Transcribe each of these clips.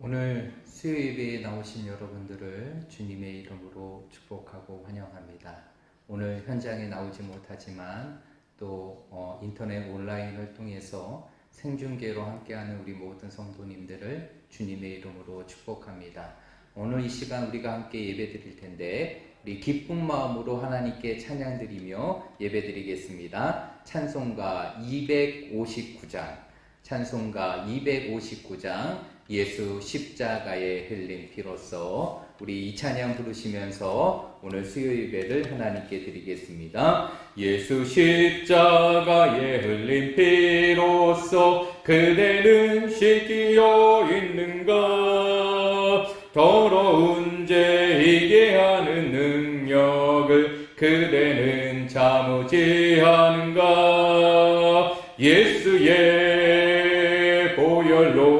오늘 수요 예배에 나오신 여러분들을 주님의 이름으로 축복하고 환영합니다. 오늘 현장에 나오지 못하지만 또 인터넷 온라인을 통해서 생중계로 함께하는 우리 모든 성도님들을 주님의 이름으로 축복합니다. 오늘 이 시간 우리가 함께 예배 드릴 텐데 우리 기쁜 마음으로 하나님께 찬양 드리며 예배 드리겠습니다. 찬송가 259장 예수 십자가에 흘린 피로써 우리 이 찬양 부르시면서 오늘 수요 예배를 하나님께 드리겠습니다. 예수 십자가에 흘린 피로써 그대는 씻기어 있는가? 더러운 죄 이게 하는 능력을 그대는 참으지 하는가? 예수의 보혈로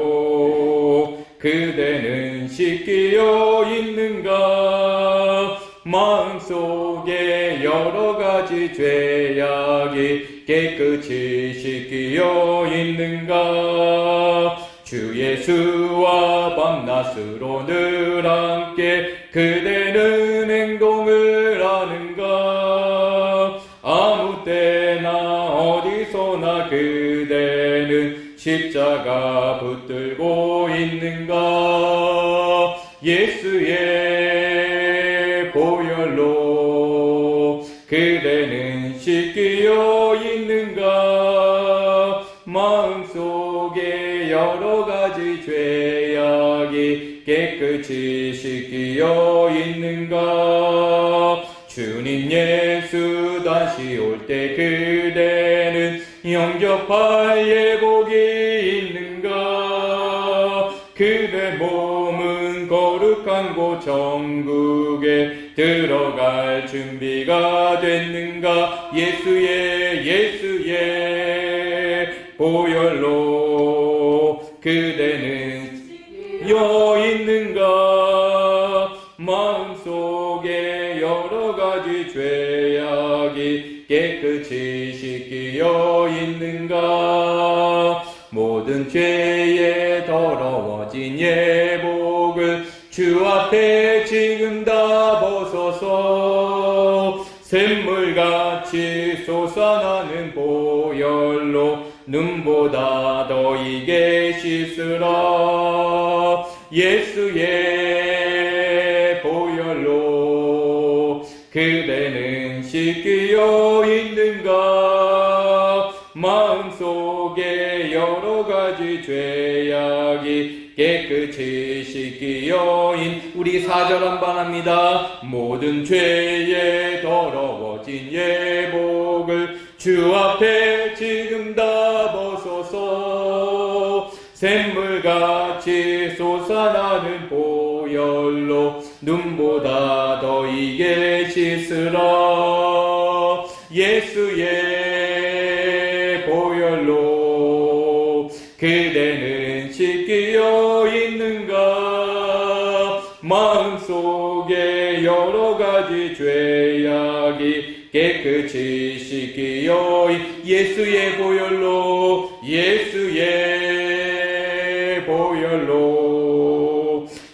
그대는 씻기어 있는가? 마음속에 여러가지 죄악이 깨끗이 씻기어 있는가? 주 예수와 밤낮으로 늘 함께 그대는 행동을 하는가? 아무 때나 어디서나 그대는 십자가 붙들고 있는가? 예수의 보혈로 그대는 씻기어 있는가? 마음속에 여러가지 죄악이 깨끗이 씻기어 있는가? 주님 예수 다시 올 때 그대는 영접할 예복이 있는가? 그대 몸은 거룩한 곳 천국에 들어갈 준비가 됐는가? 예수의 보혈로 그대는 여 있는가? 마음속에 여러가지 죄악이 깨끗이 씻기어 있는가? 모든 죄에 더러워진 예복을 주 앞에 지금 다 벗어서 샘물같이 솟아나는 보혈로 눈보다 더 이게 씻으라. 예수의 보혈로 그대는 씻기어 있는가? 마음속에 여러가지 죄악이 깨끗이 씻기어 우리 4절 한번 합니다. 모든 죄에 더러워진 예복을 주 앞에 지금 다 벗어서 샘물같이 솟아나는 보혈로 눈보다 더 이게 씻으라. 예수의 보혈로 그대는 씻기어 있는가? 마음속에 여러가지 죄악이 깨끗이 씻기어 예수의 보혈로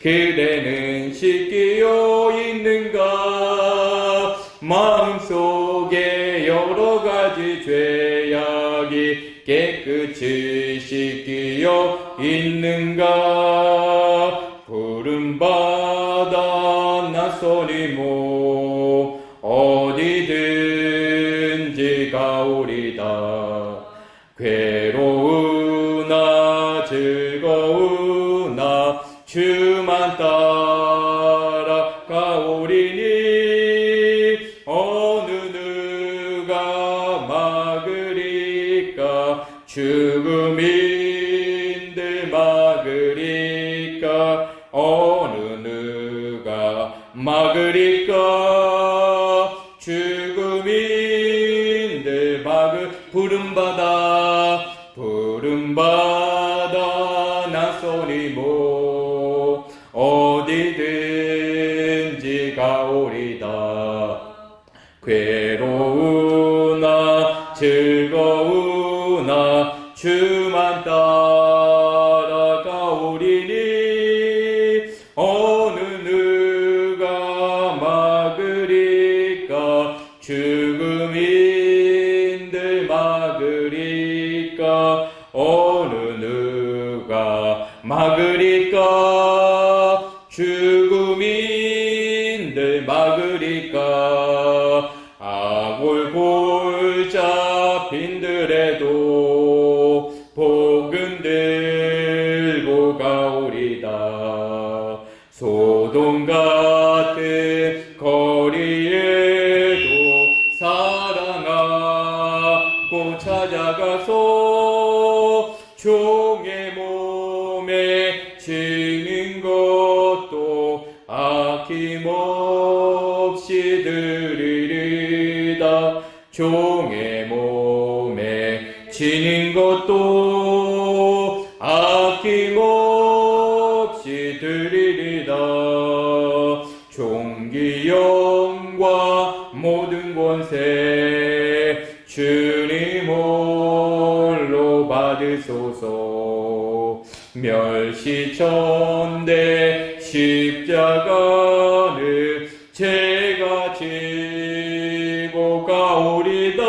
그대는 씻기어 있는가? 마음속에 여러가지 죄악이 깨끗이 씻기어 있는가? 부름받아 나서니 모 어디든지 가오리다. 괴로우나 즐거우나 주만 따라 가오리니 어느 누가 막으리까? 죽음인들 막으리까? 어느 누가 막으리까? 죽음인들 부름받아 나서니 모 어디든지 가오리다. 괴로우나 즐거우나 주만 따라가오리니 죽음인들 막으리까 어느 누가 막으리까 죽음인들 막으리까 아골골 잡힌들에도 복음 들고 가오리다. 소돔 같은 거리에도 사랑하고 찾아가서 종의 몸에 지는 것도 아낌없이 드리리다. 종의 몸에 지는 것도 아낌없이 드리리다. 존귀 영광 모든 권세 주님 홀로 받으소서. 멸시천대 십자가는 제가 지고 가오리다.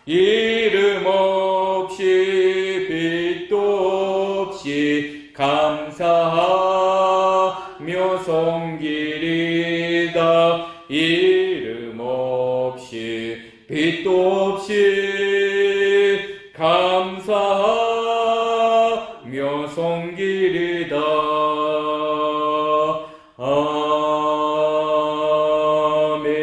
이름 없이 빛도 없이 감사하며 섬기리다. 이름 없이 빛도 없이 감사하며 섬기리다. 아멘.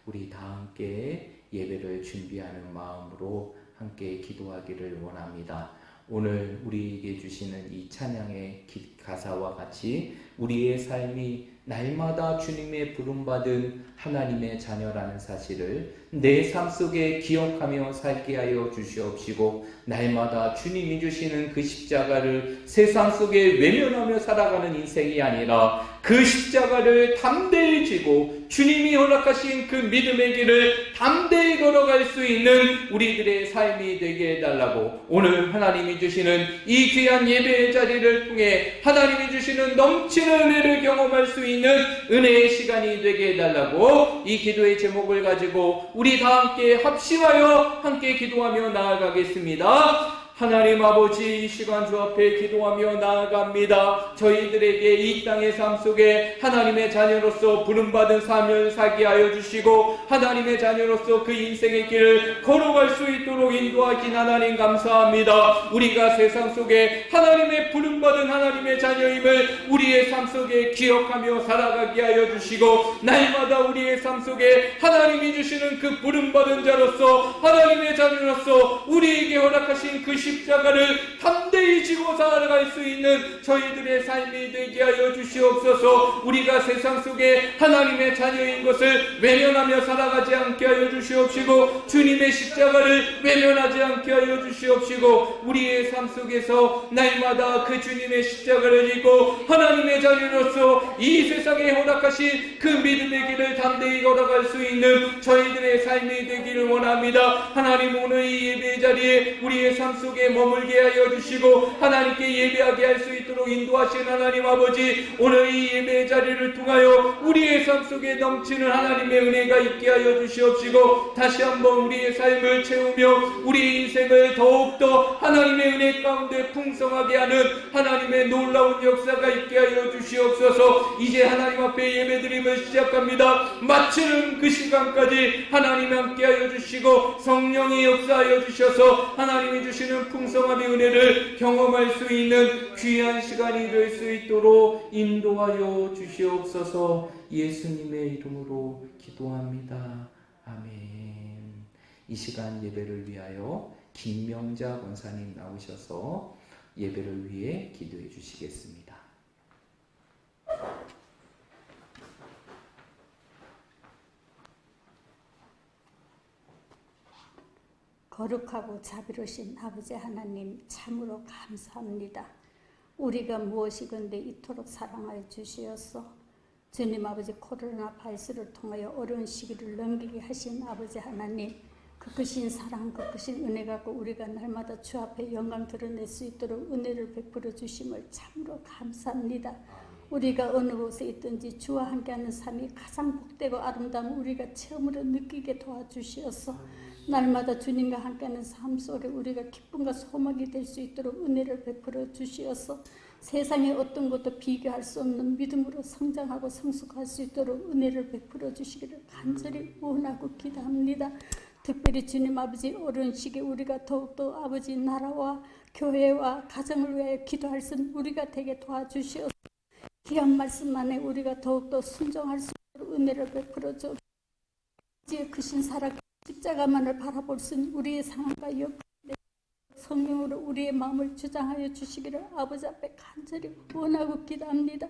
우리 다 함께 예배를 준비하는 마음으로 함께 기도하기를 원합니다. 오늘 우리에게 주시는 이 찬양의 가사와 같이 우리의 삶이 날마다 주님의 부름받은 하나님의 자녀라는 사실을 내 삶 속에 기억하며 살게 하여 주시옵시고, 날마다 주님이 주시는 그 십자가를 세상 속에 외면하며 살아가는 인생이 아니라 그 십자가를 담대히 지고 주님이 허락하신 그 믿음의 길을 담대히 걸어갈 수 있는 우리들의 삶이 되게 해달라고, 오늘 하나님이 주시는 이 귀한 예배의 자리를 통해 하나님이 주시는 넘치는 은혜를 경험할 수 있는 은혜의 시간이 되게 해달라고, 이 기도의 제목을 가지고 우리 다 함께 합심하여 함께 기도하며 나아가겠습니다. 하나님 아버지, 이 시간 주 앞에 기도하며 나아갑니다. 저희들에게 이 땅의 삶 속에 하나님의 자녀로서 부름받은 삶을 살게 하여 주시고, 하나님의 자녀로서 그 인생의 길을 걸어갈 수 있도록 인도하신 하나님 감사합니다. 우리가 세상 속에 하나님의 부름받은 하나님의 자녀임을 우리의 삶 속에 기억하며 살아가게 하여 주시고, 날마다 우리의 삶 속에 하나님이 주시는 그 부름받은 자로서 하나님의 자녀로서 우리에게 허락하신 그 십자가를 담대히 지고 살아갈 수 있는 저희들의 삶이 되게 하여 주시옵소서. 우리가 세상 속에 하나님의 자녀인 것을 외면하며 살아가지 않게 하여 주시옵시고, 주님의 십자가를 외면하지 않게 하여 주시옵시고, 우리의 삶 속에서 날마다 그 주님의 십자가를 지고 하나님의 자녀로서 이 세상에 허락하신 그 믿음의 길을 담대히 걸어갈 수 있는 저희들의 삶이 되기를 원합니다. 하나님, 오늘 이 예배 자리에 우리의 삶 속에 머물게 하여 주시고 하나님께 예배하게 할 수 있도록 인도하신 하나님 아버지, 오늘 이 예배 자리를 통하여 우리의 삶 속에 넘치는 하나님의 은혜가 있게 하여 주시옵시고, 다시 한번 우리의 삶을 채우며 우리 인생을 더욱더 하나님의 은혜 가운데 풍성하게 하는 하나님의 놀라운 역사가 있게 하여 주시옵소서. 이제 하나님 앞에 예배드림을 시작합니다. 마치는 그 시간까지 하나님 함께 하여 주시고 성령이 역사하여 주셔서 하나님이 주시는 풍성함의 은혜를 경험할 수 있는 귀한 시간이 될 수 있도록 인도하여 주시옵소서. 예수님의 이름으로 기도합니다. 아멘. 이 시간 예배를 위하여 김명자 권사님 나오셔서 예배를 위해 기도해 주시겠습니다. 거룩하고 자비로우신 아버지 하나님, 참으로 감사합니다. 우리가 무엇이건데 이토록 사랑하여 주시었소. 주님 아버지, 코로나 바이러스를 통하여 어려운 시기를 넘기게 하신 아버지 하나님, 그 크신 사랑, 그 크신 은혜 갖고 우리가 날마다 주 앞에 영광 드러낼 수 있도록 은혜를 베풀어 주심을 참으로 감사합니다. 우리가 어느 곳에 있든지 주와 함께하는 삶이 가장 복되고 아름다운 우리가 체험으로 느끼게 도와주시옵소. 날마다 주님과 함께하는 삶 속에 우리가 기쁨과 소망이 될 수 있도록 은혜를 베풀어 주시옵소. 세상의 어떤 것도 비교할 수 없는 믿음으로 성장하고 성숙할 수 있도록 은혜를 베풀어 주시기를 간절히 원하고 기도합니다. 특별히 주님 아버지 어려운 시기에 우리가 더욱더 아버지 나라와 교회와 가정을 위하여 기도할 수 있는 우리가 되게 도와주시옵소서. 귀한 말씀 안에 우리가 더욱더 순종할 수 있도록 은혜를 베풀어 주옵소서. 아버지의 크신 사랑 십자가만을 바라볼 수 있는 우리의 상황과 역할에 성령으로 우리의 마음을 주장하여 주시기를 아버지 앞에 간절히 원하고 기도합니다.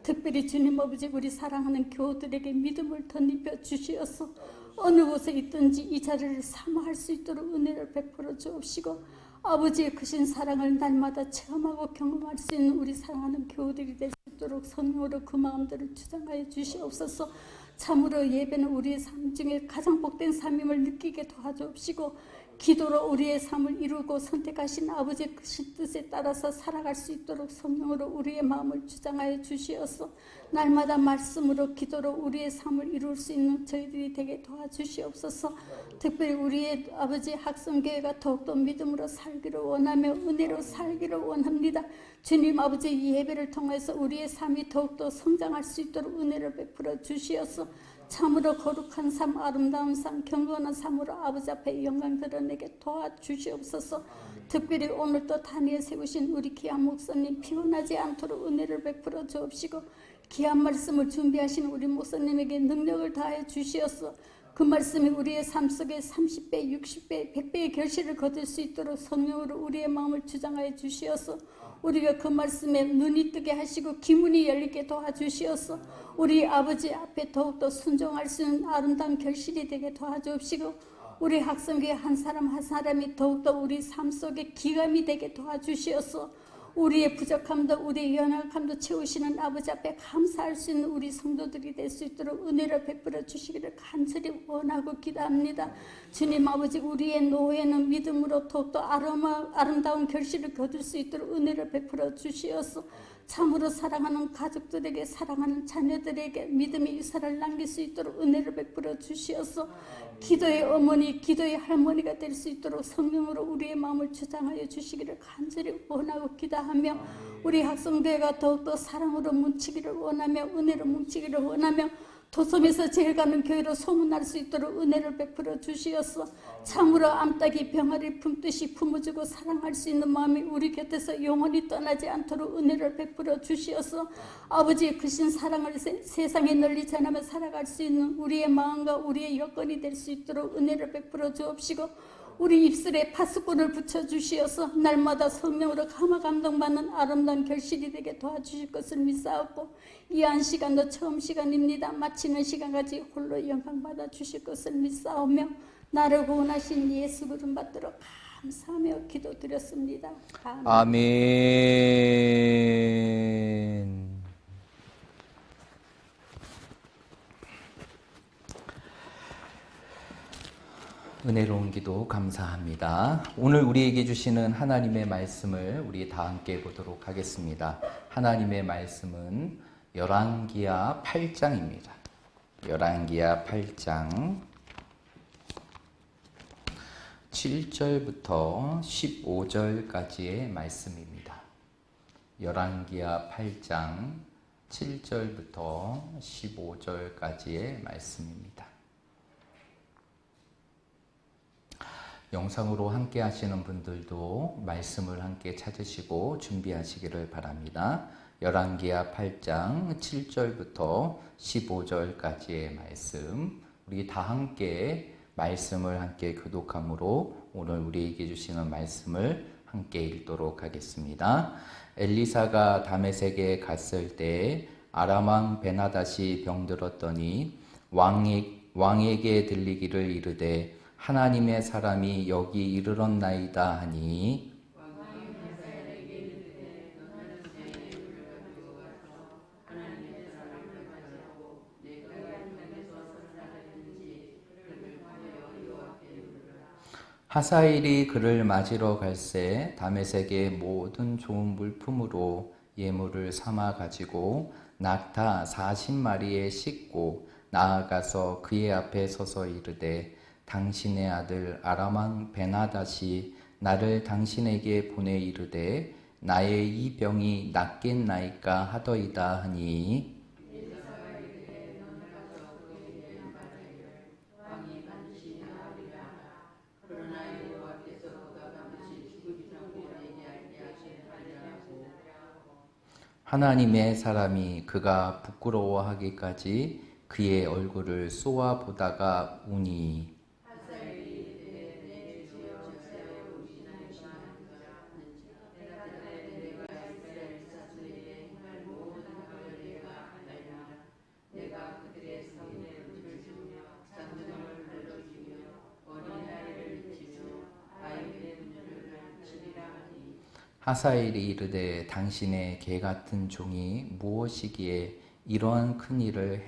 특별히 주님 아버지 우리 사랑하는 교우들에게 믿음을 덧입혀 주시어서 어느 곳에 있든지 이 자리를 사모할 수 있도록 은혜를 베풀어 주옵시고 아버지의 크신 사랑을 날마다 체험하고 경험할 수 있는 우리 사랑하는 교우들이 될 수 있도록 성령으로 그 마음들을 주장하여 주시옵소서. 참으로 예배는 우리의 삶 중에 가장 복된 삶임을 느끼게 도와주옵시고 기도로 우리의 삶을 이루고 선택하신 아버지의 크신 뜻에 따라서 살아갈 수 있도록 성령으로 우리의 마음을 주장하여 주시옵소서. 날마다 말씀으로 기도로 우리의 삶을 이룰 수 있는 저희들이 되게 도와주시옵소서. 특별히 우리의 아버지 학성교회가 더욱더 믿음으로 살기를 원하며 은혜로 살기를 원합니다. 주님 아버지 이 예배를 통해서 우리의 삶이 더욱더 성장할 수 있도록 은혜를 베풀어 주시옵소서. 참으로 거룩한 삶, 아름다운 삶, 경건한 삶으로 아버지 앞에 영광 드러내게 도와주시옵소서. 특별히 오늘 또 단위에 세우신 우리 귀한 목사님 피곤하지 않도록 은혜를 베풀어 주옵시고 귀한 말씀을 준비하신 우리 목사님에게 능력을 다해 주시옵소서. 그 말씀이 우리의 삶 속에 30배, 60배, 100배의 결실을 거둘 수 있도록 성령으로 우리의 마음을 주장하여 주시옵소서. 우리가 그 말씀에 눈이 뜨게 하시고 기문이 열리게 도와주시옵소서. 우리 아버지 앞에 더욱더 순종할 수 있는 아름다운 결실이 되게 도와주옵시고 우리 학생교회 한 사람 한 사람이 더욱더 우리 삶 속에 기감이 되게 도와주시옵소서. 우리의 부족함도 우리의 연약함도 채우시는 아버지 앞에 감사할 수 있는 우리 성도들이 될 수 있도록 은혜를 베풀어 주시기를 간절히 원하고 기도합니다. 주님 아버지 우리의 노예는 믿음으로 더욱더 아름다운 결실을 거둘 수 있도록 은혜를 베풀어 주시옵소서. 참으로 사랑하는 가족들에게 사랑하는 자녀들에게 믿음의 유산을 남길 수 있도록 은혜를 베풀어 주시옵소서. 기도의 어머니 기도의 할머니가 될 수 있도록 성령으로 우리의 마음을 주장하여 주시기를 간절히 원하고 기도하며 우리 학생대회가 더욱더 사랑으로 뭉치기를 원하며 은혜로 뭉치기를 원하며 도섬에서 제일 가는 교회로 소문날 수 있도록 은혜를 베풀어 주시옵소서. 참으로 암탉이 병아리 품듯이 품어주고 사랑할 수 있는 마음이 우리 곁에서 영원히 떠나지 않도록 은혜를 베풀어 주시옵소서. 아버지의 크신 사랑을 세상에 널리 전하며 살아갈 수 있는 우리의 마음과 우리의 여건이 될 수 있도록 은혜를 베풀어 주옵시고 우리 입술에 파수꾼을 붙여주시어서 날마다 성령으로 감화 감동받는 아름다운 결실이 되게 도와주실 것을 믿사옵고 이한 시간도 처음 시간입니다. 마치는 시간까지 홀로 영광 받아 주실 것을 믿사오며 나를 구원하신 예수 그름 받들어 감사하며 기도드렸습니다. 아멘. 은혜로운 기도 감사합니다. 오늘 우리에게 주시는 하나님의 말씀을 우리 다 함께 보도록 하겠습니다. 하나님의 말씀은 열왕기하 8장입니다. 열왕기하 8장 7절부터 15절까지의 말씀입니다. 열왕기하 8장 7절부터 15절까지의 말씀입니다. 영상으로 함께 하시는 분들도 말씀을 함께 찾으시고 준비하시기를 바랍니다. 열왕기하 8장 7절부터 15절까지의 말씀, 우리 다 함께 말씀을 함께 교독함으로 오늘 우리에게 주시는 말씀을 함께 읽도록 하겠습니다. 엘리사가 다메섹에 갔을 때 아람 왕 베나닷이 병들었더니 왕에게 들리기를 이르되 하나님의 사람이 여기 이르렀나이다 하니 하사엘이 그를 맞으러 갈새 다메섹의 모든 좋은 물품으로 예물을 삼아 가지고 낙타 40마리에 싣고 나아가서 그의 앞에 서서 이르되 당신의 아들 아람 왕 베나닷이 나를 당신에게 보내 이르되 나의 이 병이 낫겠나이까 하더이다 하니 하나님의 사람이 그가 부끄러워하기까지 그의 얼굴을 쏘아 보다가 우니 하사엘이 이르되 당신의 개 같은 종이 무엇이기에 이러한 큰 일을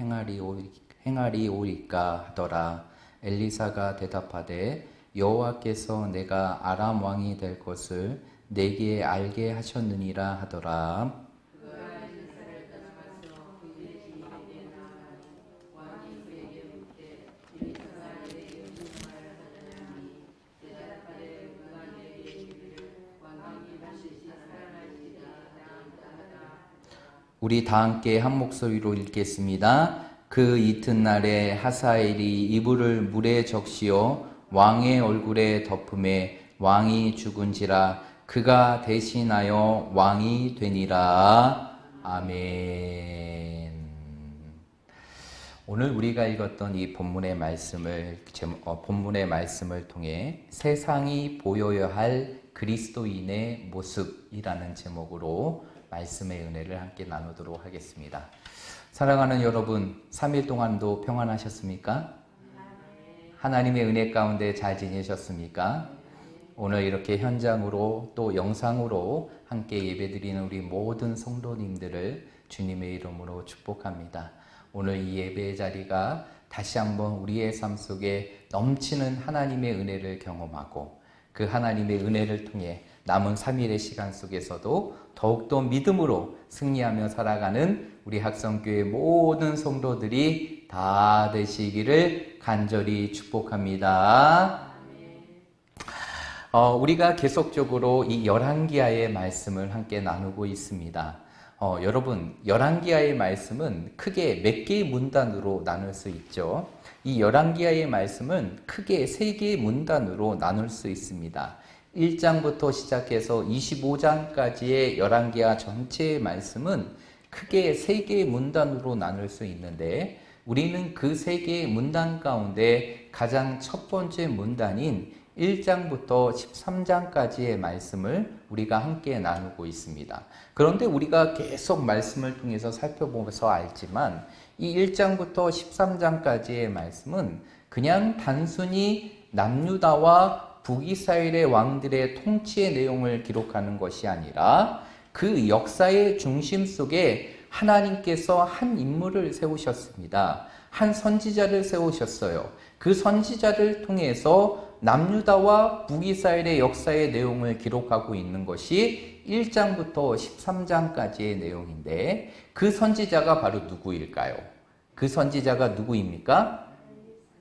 행하리오리까 하더라. 엘리사가 대답하되 여호와께서 내가 아람 왕이 될 것을 내게 알게 하셨느니라 하더라. 우리 다 함께 한 목소리로 읽겠습니다. 그 이튿날에 하사엘이 이불을 물에 적시어 왕의 얼굴에 덮음에 왕이 죽은지라 그가 대신하여 왕이 되니라. 아멘. 오늘 우리가 읽었던 이 본문의 말씀을 통해 세상이 보여야 할 그리스도인의 모습이라는 제목으로 말씀의 은혜를 함께 나누도록 하겠습니다. 사랑하는 여러분, 3일 동안도 평안하셨습니까? 하나님의 은혜 가운데 잘 지내셨습니까? 오늘 이렇게 현장으로 또 영상으로 함께 예배드리는 우리 모든 성도님들을 주님의 이름으로 축복합니다. 오늘 이 예배의 자리가 다시 한번 우리의 삶 속에 넘치는 하나님의 은혜를 경험하고 그 하나님의 은혜를 통해 남은 3일의 시간 속에서도 더욱더 믿음으로 승리하며 살아가는 우리 학성교회 모든 성도들이 다 되시기를 간절히 축복합니다. 우리가 계속적으로 이 열왕기하의 말씀을 함께 나누고 있습니다. 여러분, 열왕기하의 말씀은 크게 몇 개의 문단으로 나눌 수 있죠. 이 열왕기하의 말씀은 크게 3개의 문단으로 나눌 수 있습니다. 1장부터 시작해서 25장까지의 열왕기하 전체의 말씀은 크게 3개의 문단으로 나눌 수 있는데 우리는 그 3개의 문단 가운데 가장 첫 번째 문단인 1장부터 13장까지의 말씀을 우리가 함께 나누고 있습니다. 그런데 우리가 계속 말씀을 통해서 살펴보면서 알지만 이 1장부터 13장까지의 말씀은 그냥 단순히 남유다와 북이스라엘의 왕들의 통치의 내용을 기록하는 것이 아니라 그 역사의 중심 속에 하나님께서 한 인물을 세우셨습니다. 한 선지자를 세우셨어요. 그 선지자를 통해서 남유다와 북이스라엘의 역사의 내용을 기록하고 있는 것이 1장부터 13장까지의 내용인데 그 선지자가 바로 누구일까요? 그 선지자가 누구입니까?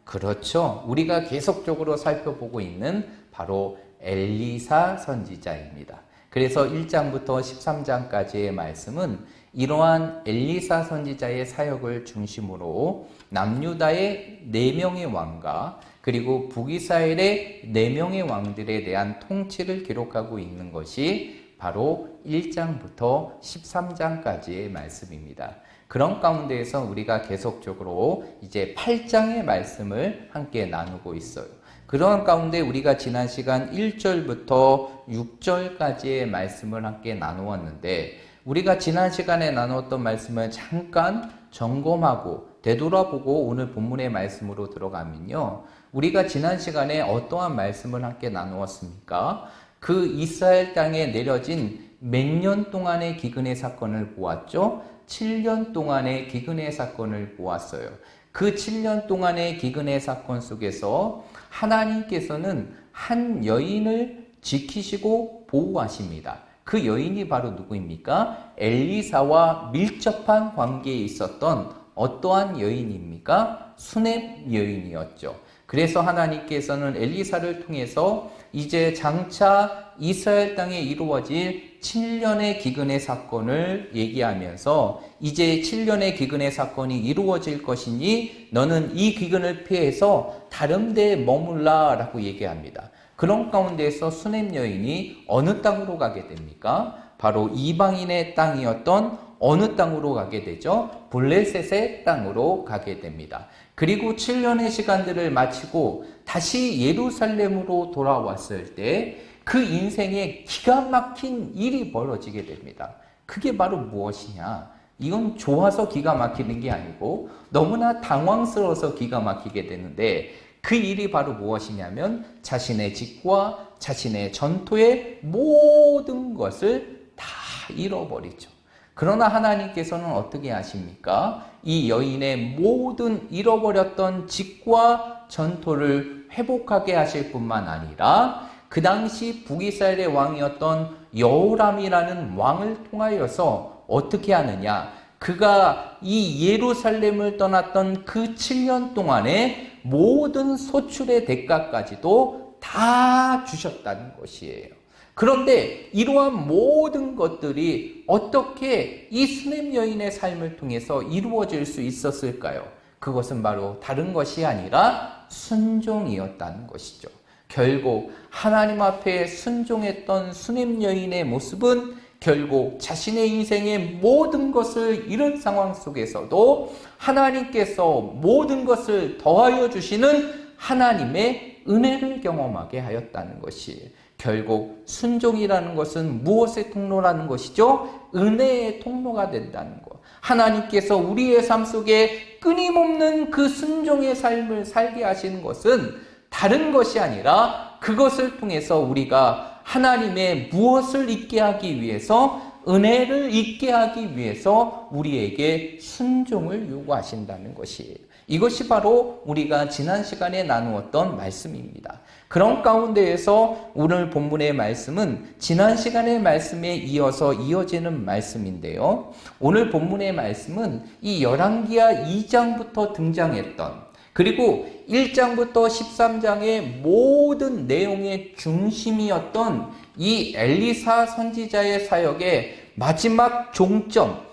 그렇죠. 우리가 계속적으로 살펴보고 있는 바로 엘리사 선지자입니다. 그래서 1장부터 13장까지의 말씀은 이러한 엘리사 선지자의 사역을 중심으로 남유다의 4명의 왕과 그리고 북이스라엘의 4명의 왕들에 대한 통치를 기록하고 있는 것이 바로 1장부터 13장까지의 말씀입니다. 그런 가운데에서 우리가 계속적으로 이제 8장의 말씀을 함께 나누고 있어요. 그런 가운데 우리가 지난 시간 1절부터 6절까지의 말씀을 함께 나누었는데 우리가 지난 시간에 나누었던 말씀을 잠깐 점검하고 되돌아보고 오늘 본문의 말씀으로 들어가면요. 우리가 지난 시간에 어떠한 말씀을 함께 나누었습니까? 그 이스라엘 땅에 내려진 몇 년 동안의 기근의 사건을 보았죠. 7년 동안의 기근의 사건을 보았어요. 그 7년 동안의 기근의 사건 속에서 하나님께서는 한 여인을 지키시고 보호하십니다. 그 여인이 바로 누구입니까? 엘리사와 밀접한 관계에 있었던 어떠한 여인입니까? 수넴 여인이었죠. 그래서 하나님께서는 엘리사를 통해서 이제 장차 이스라엘 땅에 이루어질 7년의 기근의 사건을 얘기하면서 이제 7년의 기근의 사건이 이루어질 것이니 너는 이 기근을 피해서 다른 데에 머물라 라고 얘기합니다. 그런 가운데에서 수넴 여인이 어느 땅으로 가게 됩니까? 바로 이방인의 땅이었던 어느 땅으로 가게 되죠? 블레셋의 땅으로 가게 됩니다. 그리고 7년의 시간들을 마치고 다시 예루살렘으로 돌아왔을 때 그 인생에 기가 막힌 일이 벌어지게 됩니다. 그게 바로 무엇이냐? 이건 좋아서 기가 막히는 게 아니고 너무나 당황스러워서 기가 막히게 되는데 그 일이 바로 무엇이냐면 자신의 집과 자신의 전토의 모든 것을 다 잃어버리죠. 그러나 하나님께서는 어떻게 하십니까? 이 여인의 모든 잃어버렸던 집과 전토를 회복하게 하실 뿐만 아니라 그 당시 북이스라엘의 왕이었던 여호람이라는 왕을 통하여서 어떻게 하느냐? 그가 이 예루살렘을 떠났던 그 7년 동안에 모든 소출의 대가까지도 다 주셨다는 것이에요. 그런데 이러한 모든 것들이 어떻게 이 수넴 여인의 삶을 통해서 이루어질 수 있었을까요? 그것은 바로 다른 것이 아니라 순종이었다는 것이죠. 결국 하나님 앞에 순종했던 수넴 여인의 모습은 결국 자신의 인생의 모든 것을 잃은 상황 속에서도 하나님께서 모든 것을 더하여 주시는 하나님의 은혜를 경험하게 하였다는 것이 결국 순종이라는 것은 무엇의 통로라는 것이죠? 은혜의 통로가 된다는 것. 하나님께서 우리의 삶 속에 끊임없는 그 순종의 삶을 살게 하시는 것은 다른 것이 아니라 그것을 통해서 우리가 하나님의 무엇을 잊게 하기 위해서 은혜를 잊게 하기 위해서 우리에게 순종을 요구하신다는 것이에요. 이것이 바로 우리가 지난 시간에 나누었던 말씀입니다. 그런 가운데에서 오늘 본문의 말씀은 지난 시간의 말씀에 이어서 이어지는 말씀인데요. 오늘 본문의 말씀은 이 열왕기하 2장부터 등장했던 그리고 1장부터 13장의 모든 내용의 중심이었던 이 엘리사 선지자의 사역의 마지막 종점,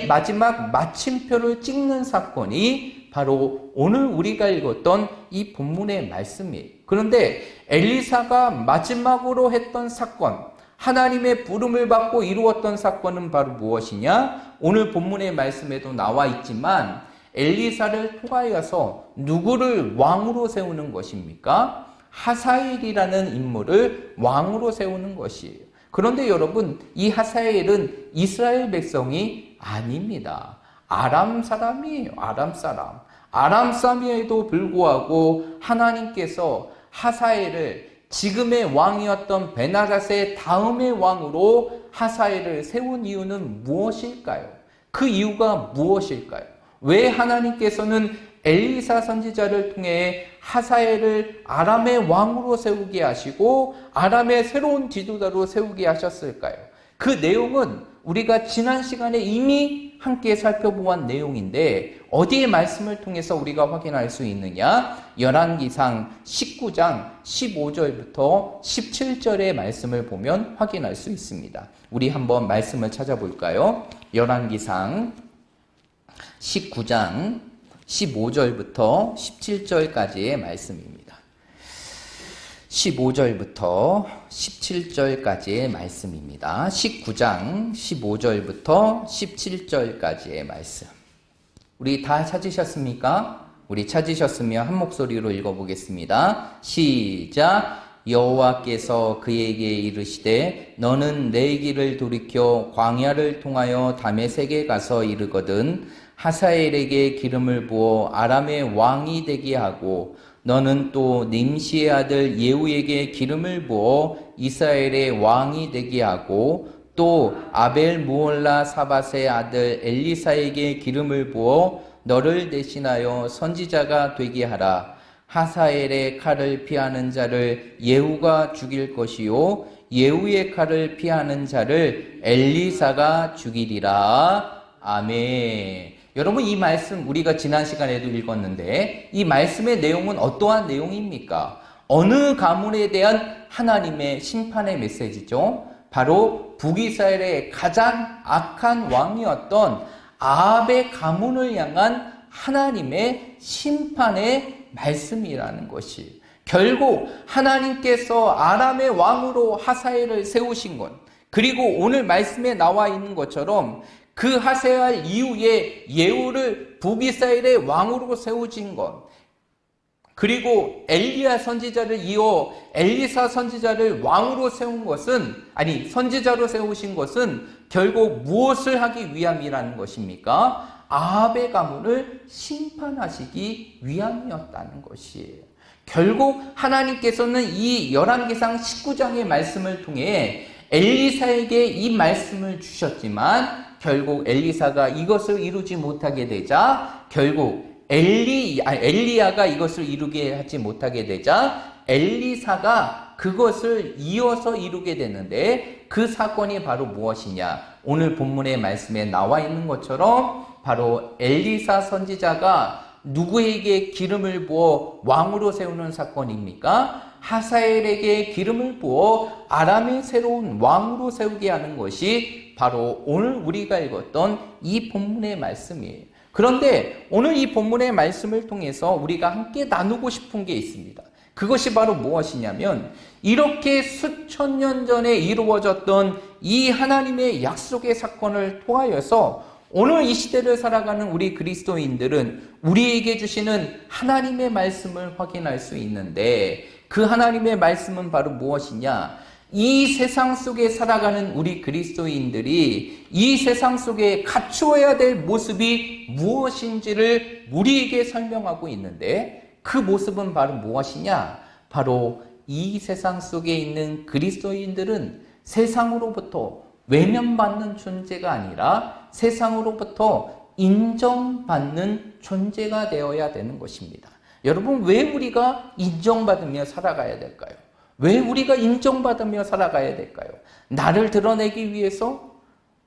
마지막 마침표를 찍는 사건이 바로 오늘 우리가 읽었던 이 본문의 말씀이에요. 그런데 엘리사가 마지막으로 했던 사건, 하나님의 부름을 받고 이루었던 사건은 바로 무엇이냐? 오늘 본문의 말씀에도 나와 있지만 엘리사를 통하여서 누구를 왕으로 세우는 것입니까? 하사엘이라는 인물을 왕으로 세우는 것이에요. 그런데 여러분, 이 하사엘은 이스라엘 백성이 아닙니다. 아람 사람이에요. 아람 사람. 아람 사람에도 불구하고 하나님께서 하사엘을 지금의 왕이었던 베나닷의 다음의 왕으로 하사엘을 세운 이유는 무엇일까요? 그 이유가 무엇일까요? 왜 하나님께서는 엘리사 선지자를 통해 하사엘을 아람의 왕으로 세우게 하시고 아람의 새로운 지도자로 세우게 하셨을까요? 그 내용은 우리가 지난 시간에 이미 함께 살펴보았 내용인데 어디의 말씀을 통해서 우리가 확인할 수 있느냐? 열왕기상 19장 15절부터 17절의 말씀을 보면 확인할 수 있습니다. 우리 한번 말씀을 찾아볼까요? 열왕기상 19장 15절부터 17절까지의 말씀입니다. 15절부터 17절까지의 말씀입니다. 19장 15절부터 17절까지의 말씀. 우리 다 찾으셨습니까? 우리 찾으셨으면 한 목소리로 읽어보겠습니다. 시작. 여호와께서 그에게 이르시되 너는 내 길을 돌이켜 광야를 통하여 다메섹에 가서 이르거든 하사엘에게 기름을 부어 아람의 왕이 되게 하고 너는 또 님시의 아들 예후에게 기름을 부어 이스라엘의 왕이 되게 하고 또 아벨 무올라 사밧의 아들 엘리사에게 기름을 부어 너를 대신하여 선지자가 되게 하라. 하사엘의 칼을 피하는 자를 예후가 죽일 것이요 예후의 칼을 피하는 자를 엘리사가 죽이리라. 아멘. 여러분, 이 말씀 우리가 지난 시간에도 읽었는데 이 말씀의 내용은 어떠한 내용입니까? 어느 가문에 대한 하나님의 심판의 메시지죠. 바로 북이스라엘의 가장 악한 왕이었던 아합의 가문을 향한 하나님의 심판의 말씀이라는 것이, 결국 하나님께서 아람의 왕으로 하사엘을 세우신 것, 그리고 오늘 말씀에 나와 있는 것처럼 그 하사엘 이후에 예후를 북이스라엘의 왕으로 세우신 것, 그리고 엘리야 선지자를 이어 엘리사 선지자를 왕으로 세운 것은, 아니 선지자로 세우신 것은 결국 무엇을 하기 위함이라는 것입니까? 아합의 가문을 심판하시기 위함이었다는 것이에요. 결국 하나님께서는 이 열왕기상 19장의 말씀을 통해 엘리사에게 이 말씀을 주셨지만 결국 엘리사가 이것을 이루지 못하게 되자, 결국 엘리야가 이것을 이루게 하지 못하게 되자 엘리사가 그것을 이어서 이루게 되는데, 그 사건이 바로 무엇이냐? 오늘 본문의 말씀에 나와 있는 것처럼 바로 엘리사 선지자가 누구에게 기름을 부어 왕으로 세우는 사건입니까? 하사엘에게 기름을 부어 아람의 새로운 왕으로 세우게 하는 것이 바로 오늘 우리가 읽었던 이 본문의 말씀이에요. 그런데 오늘 이 본문의 말씀을 통해서 우리가 함께 나누고 싶은 게 있습니다. 그것이 바로 무엇이냐면, 이렇게 수천 년 전에 이루어졌던 이 하나님의 약속의 사건을 통하여서 오늘 이 시대를 살아가는 우리 그리스도인들은 우리에게 주시는 하나님의 말씀을 확인할 수 있는데, 그 하나님의 말씀은 바로 무엇이냐? 이 세상 속에 살아가는 우리 그리스도인들이 이 세상 속에 갖추어야 될 모습이 무엇인지를 우리에게 설명하고 있는데, 그 모습은 바로 무엇이냐? 바로 이 세상 속에 있는 그리스도인들은 세상으로부터 외면받는 존재가 아니라 세상으로부터 인정받는 존재가 되어야 되는 것입니다. 여러분, 왜 우리가 인정받으며 살아가야 될까요? 왜 우리가 인정받으며 살아가야 될까요? 나를 드러내기 위해서,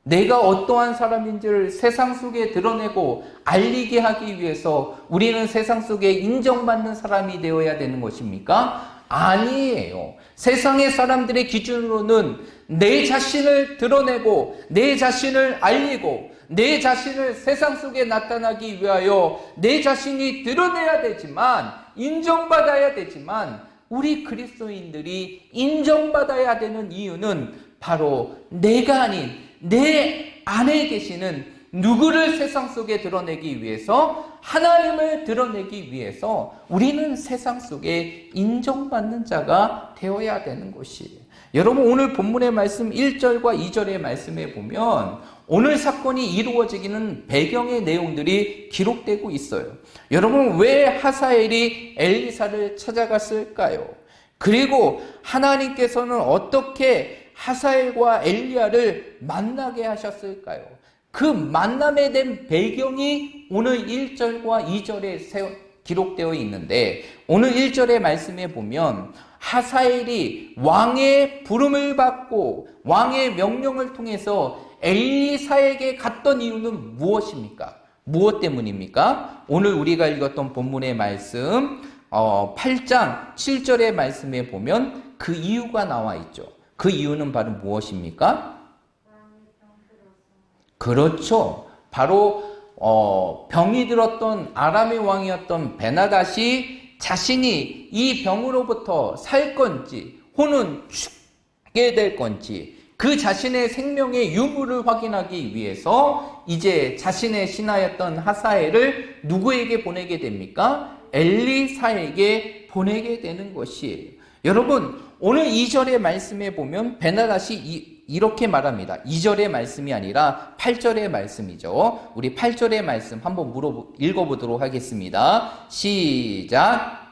내가 어떠한 사람인지를 세상 속에 드러내고 알리게 하기 위해서 우리는 세상 속에 인정받는 사람이 되어야 되는 것입니까? 아니에요. 세상의 사람들의 기준으로는 내 자신을 드러내고 내 자신을 알리고 내 자신을 세상 속에 나타나기 위하여 내 자신이 드러내야 되지만, 인정받아야 되지만, 우리 그리스도인들이 인정받아야 되는 이유는 바로 내가 아닌 내 안에 계시는 누구를 세상 속에 드러내기 위해서, 하나님을 드러내기 위해서 우리는 세상 속에 인정받는 자가 되어야 되는 것이에요. 여러분, 오늘 본문의 말씀 1절과 2절의 말씀에 보면 오늘 사건이 이루어지기는 배경의 내용들이 기록되고 있어요. 여러분, 왜 하사엘이 엘리사를 찾아갔을까요? 그리고 하나님께서는 어떻게 하사엘과 엘리야를 만나게 하셨을까요? 그 만남에 대한 배경이 오늘 1절과 2절에 기록되어 있는데, 오늘 1절의 말씀에 보면 하사엘이 왕의 부름을 받고 왕의 명령을 통해서 엘리사에게 갔던 이유는 무엇입니까? 무엇 때문입니까? 오늘 우리가 읽었던 본문의 말씀 8장 7절의 말씀에 보면 그 이유가 나와 있죠. 그 이유는 바로 무엇입니까? 그렇죠. 바로 병이 들었던 아람의 왕이었던 베나닷이 자신이 이 병으로부터 살 건지 혹은 죽게 될 건지 그 자신의 생명의 유무를 확인하기 위해서 이제 자신의 신하였던 하사엘을 누구에게 보내게 됩니까? 엘리사에게 보내게 되는 것이에요. 여러분, 오늘 2절의 말씀에 보면 베나닷이 이렇게 말합니다. 2절의 말씀이 아니라 8절의 말씀이죠. 우리 8절의 말씀 한번 읽어보도록 하겠습니다. 시작.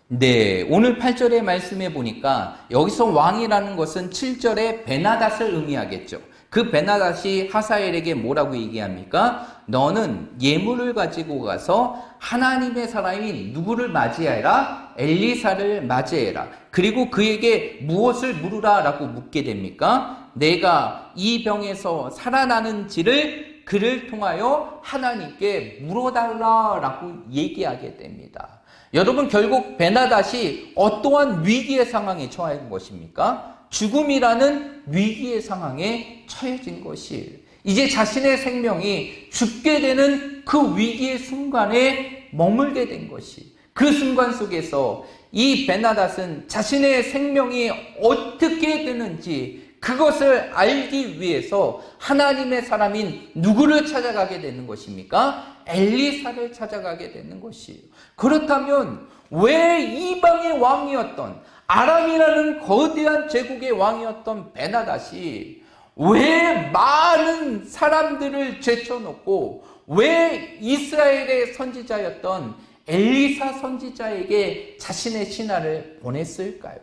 네, 오늘 8절의 말씀에 보니까 여기서 왕이라는 것은 7절의 베나닷을 의미하겠죠. 그 베나닷이 하사엘에게 뭐라고 얘기합니까? 너는 예물을 가지고 가서 하나님의 사람인 누구를 맞이해라? 엘리사를 맞이해라. 그리고 그에게 무엇을 물으라 라고 묻게 됩니까? 내가 이 병에서 살아나는지를 그를 통하여 하나님께 물어달라 라고 얘기하게 됩니다. 여러분, 결국 베나닷이 어떠한 위기의 상황에 처한 것입니까? 죽음이라는 위기의 상황에 처해진 것이, 이제 자신의 생명이 죽게 되는 그 위기의 순간에 머물게 된 것이, 그 순간 속에서 이 베나닷은 자신의 생명이 어떻게 되는지 그것을 알기 위해서 하나님의 사람인 누구를 찾아가게 되는 것입니까? 엘리사를 찾아가게 되는 것이에요. 그렇다면 왜 이방의 왕이었던, 아람이라는 거대한 제국의 왕이었던 베나닷이 왜 많은 사람들을 제쳐놓고 왜 이스라엘의 선지자였던 엘리사 선지자에게 자신의 신하를 보냈을까요?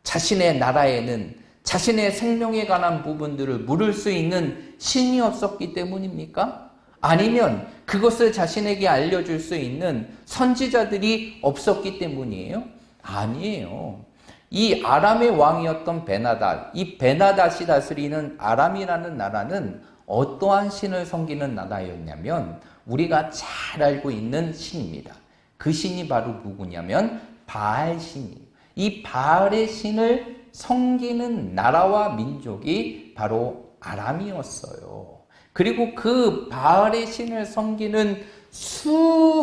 자신의 나라에는 자신의 생명에 관한 부분들을 물을 수 있는 신이 없었기 때문입니까? 아니면 그것을 자신에게 알려줄 수 있는 선지자들이 없었기 때문이에요? 아니에요. 이 아람의 왕이었던 베나닷, 이 베나닷이 다스리는 아람이라는 나라는 어떠한 신을 섬기는 나라였냐면 우리가 잘 알고 있는 신입니다. 그 신이 바로 누구냐면 바알 신이에요. 이 바알의 신을 섬기는 나라와 민족이 바로 아람이었어요. 그리고 그 바알의 신을 섬기는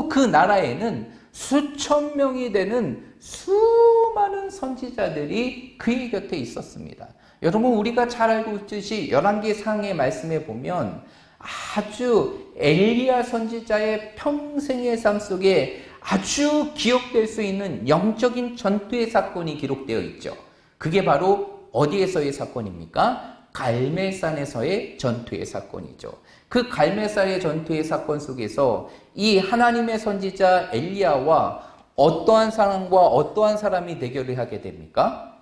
그 나라에는 수천 명이 되는 수많은 선지자들이 그의 곁에 있었습니다. 여러분, 우리가 잘 알고 있듯이 열왕기상의 말씀에 보면 아주 엘리야 선지자의 평생의 삶 속에 아주 기억될 수 있는 영적인 전투의 사건이 기록되어 있죠. 그게 바로 어디에서의 사건입니까? 갈멜산에서의 전투의 사건이죠. 그 갈멜산의 전투의 사건 속에서 이 하나님의 선지자 엘리야와 어떠한 사람과 어떠한 사람이 대결을 하게 됩니까?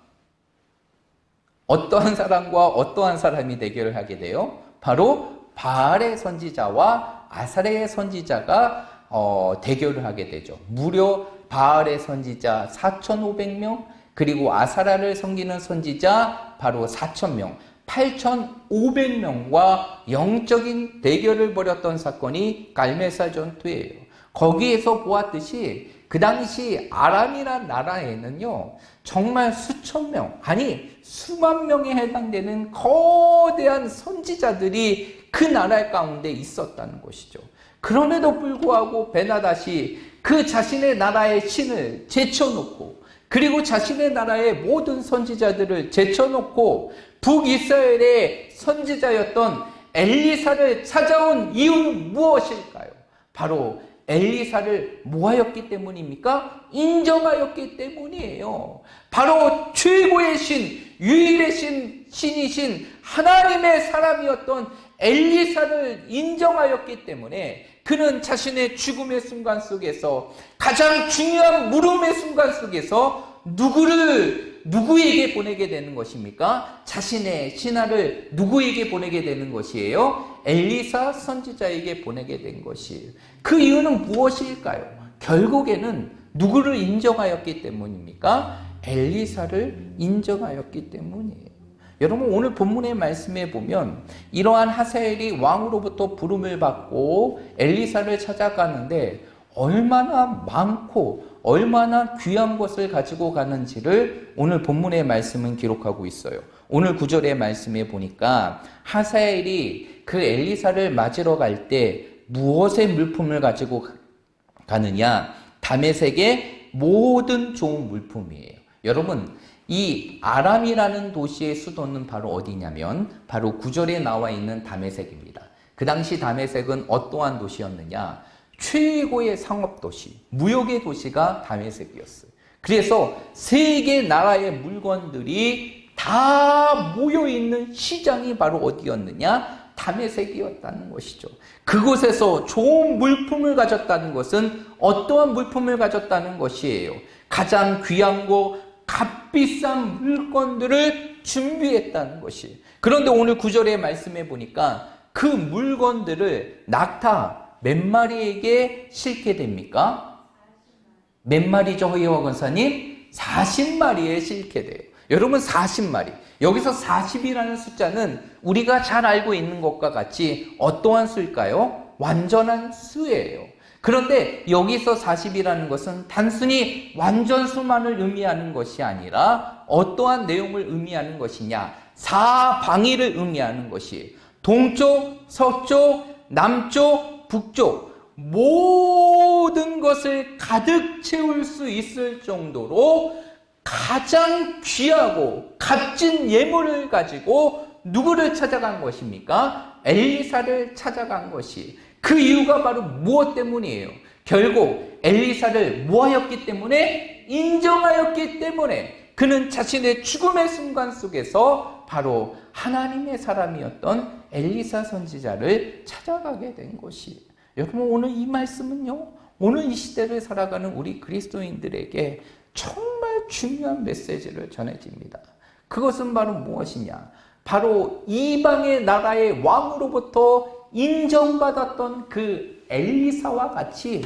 어떠한 사람과 어떠한 사람이 대결을 하게 돼요? 바로 바알의 선지자와 아사랴의 선지자가 대결을 하게 되죠. 무려 바알의 선지자 4,500명, 그리고 아사랴를 섬기는 선지자 바로 4,000명, 8,500명과 영적인 대결을 벌였던 사건이 갈멜산 전투예요. 거기에서 보았듯이 그 당시 아람이란 나라에는요, 정말 수천 명, 아니 수만 명에 해당되는 거대한 선지자들이 그 나라 가운데 있었다는 것이죠. 그럼에도 불구하고 베나닷이 그 자신의 나라의 신을 제쳐놓고, 그리고 자신의 나라의 모든 선지자들을 제쳐놓고 북이스라엘의 선지자였던 엘리사를 찾아온 이유는 무엇일까요? 바로 엘리사를 뭐하였기 때문입니까? 인정하였기 때문이에요. 바로 최고의 신, 유일의 신이신 하나님의 사람이었던 엘리사를 인정하였기 때문에 그는 자신의 죽음의 순간 속에서, 가장 중요한 물음의 순간 속에서 누구에게 보내게 되는 것입니까? 자신의 신하를 누구에게 보내게 되는 것이에요? 엘리사 선지자에게 보내게 된 것이에요. 그 이유는 무엇일까요? 결국에는 누구를 인정하였기 때문입니까? 엘리사를 인정하였기 때문이에요. 여러분, 오늘 본문의 말씀에 보면 이러한 하사엘이 왕으로부터 부름을 받고 엘리사를 찾아가는데 얼마나 많고 얼마나 귀한 것을 가지고 가는지를 오늘 본문의 말씀은 기록하고 있어요. 오늘 9절의 말씀에 보니까 하사엘이 그 엘리사를 맞으러 갈 때 무엇의 물품을 가지고 가느냐? 다메섹의 모든 좋은 물품이에요. 여러분, 이 아람이라는 도시의 수도는 바로 어디냐면 바로 9절에 나와 있는 다메섹입니다. 그 당시 다메섹은 어떠한 도시였느냐? 최고의 상업도시, 무역의 도시가 다메섹이었어요. 그래서 세계 나라의 물건들이 다 모여있는 시장이 바로 어디였느냐? 다메섹이었다는 것이죠. 그곳에서 좋은 물품을 가졌다는 것은 어떠한 물품을 가졌다는 것이에요? 가장 귀한 거, 값비싼 물건들을 준비했다는 것이. 그런데 오늘 9절의 말씀에 보니까 그 물건들을 낙타 몇 마리에게 실게 됩니까? 몇 마리죠, 허이와 권사님? 40마리에 실게 돼요. 여러분, 40마리. 여기서 40이라는 숫자는 우리가 잘 알고 있는 것과 같이 어떠한 수일까요? 완전한 수예요. 그런데 여기서 40이라는 것은 단순히 완전 수만을 의미하는 것이 아니라 어떠한 내용을 의미하는 것이냐? 사방위를 의미하는 것이 동쪽, 서쪽, 남쪽, 북쪽 모든 것을 가득 채울 수 있을 정도로 가장 귀하고 값진 예물을 가지고 누구를 찾아간 것입니까? 엘리사를 찾아간 것이. 그 이유가 바로 무엇 때문이에요? 결국 엘리사를 뭐하였기 때문에? 인정하였기 때문에 그는 자신의 죽음의 순간 속에서 바로 하나님의 사람이었던 엘리사 선지자를 찾아가게 된 것이. 여러분, 오늘 이 말씀은요, 오늘 이 시대를 살아가는 우리 그리스도인들에게 정말 중요한 메시지를 전해집니다. 그것은 바로 무엇이냐? 바로 이방의 나라의 왕으로부터 인정받았던 그 엘리사와 같이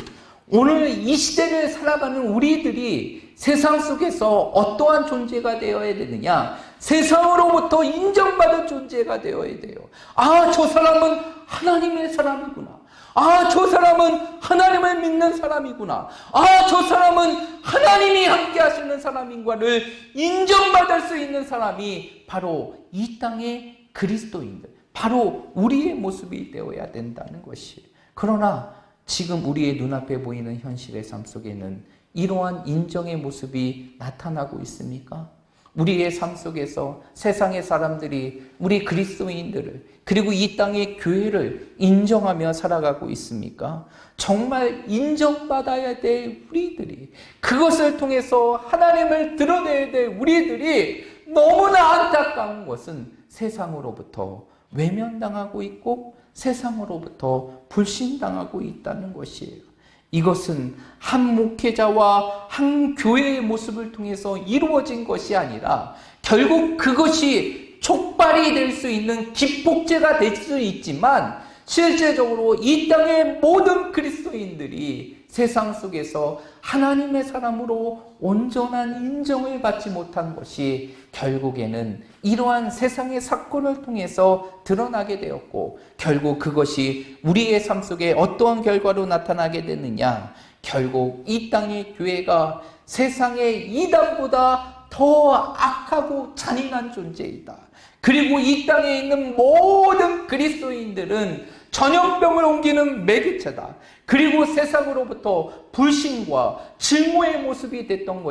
오늘 이 시대를 살아가는 우리들이 세상 속에서 어떠한 존재가 되어야 되느냐? 세상으로부터 인정받은 존재가 되어야 돼요. 아, 저 사람은 하나님의 사람이구나. 아, 저 사람은 하나님을 믿는 사람이구나. 아, 저 사람은 하나님이 함께 하시는 사람인가를 인정받을 수 있는 사람이 바로 이 땅의 그리스도인들, 바로 우리의 모습이 되어야 된다는 것이. 그러나 지금 우리의 눈앞에 보이는 현실의 삶 속에는 이러한 인정의 모습이 나타나고 있습니까? 우리의 삶 속에서 세상의 사람들이 우리 그리스도인들을, 그리고 이 땅의 교회를 인정하며 살아가고 있습니까? 정말 인정받아야 될 우리들이, 그것을 통해서 하나님을 드러내야 될 우리들이 너무나 안타까운 것은 세상으로부터 외면당하고 있고 세상으로부터 불신당하고 있다는 것이에요. 이것은 한 목회자와 한 교회의 모습을 통해서 이루어진 것이 아니라 결국 그것이 촉발이 될 수 있는 기폭제가 될 수 있지만 실제적으로 이 땅의 모든 그리스도인들이 세상 속에서 하나님의 사람으로 온전한 인정을 받지 못한 것이 결국에는 이러한 세상의 사건을 통해서 드러나게 되었고, 결국 그것이 우리의 삶 속에 어떠한 결과로 나타나게 되느냐? 결국 이 땅의 교회가 세상의 이단보다 더 악하고 잔인한 존재이다. 그리고 이 땅에 있는 모든 그리스도인들은 전염병을 옮기는 매개체다. 그리고 세상으로부터 불신과 증오의 모습이 되는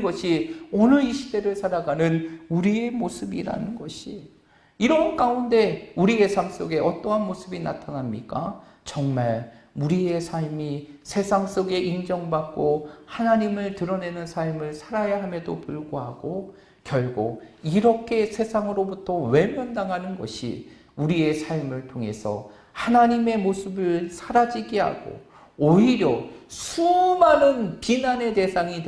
것이 오늘 이 시대를 살아가는 우리의 모습이라는 것이. 이런 가운데 우리의 삶 속에 어떠한 모습이 나타납니까? 정말 우리의 삶이 세상 속에 인정받고 하나님을 드러내는 삶을 살아야 함에도 불구하고 결국 이렇게 세상으로부터 외면당하는 것이 우리의 삶을 통해서 하나님의 모습을 사라지게 하고 오히려 수많은 비난의 대상이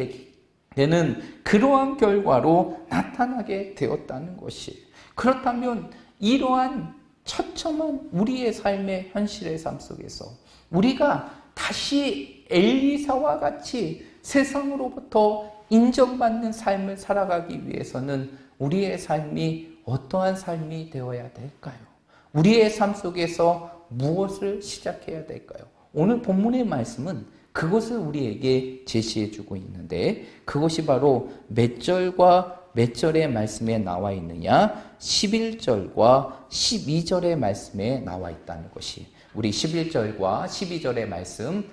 되는 그러한 결과로 나타나게 되었다는 것이. 그렇다면 이러한 처참한 우리의 삶의 현실의 삶 속에서 우리가 다시 엘리사와 같이 세상으로부터 인정받는 삶을 살아가기 위해서는 우리의 삶이 어떠한 삶이 되어야 될까요? 우리의 삶 속에서 무엇을 시작해야 될까요? 오늘 본문의 말씀은 그것을 우리에게 제시해 주고 있는데 그것이 바로 몇 절과 몇 절의 말씀에 나와 있느냐? 11절과 12절의 말씀에 나와 있다는 것이. 우리 11절과 12절의 말씀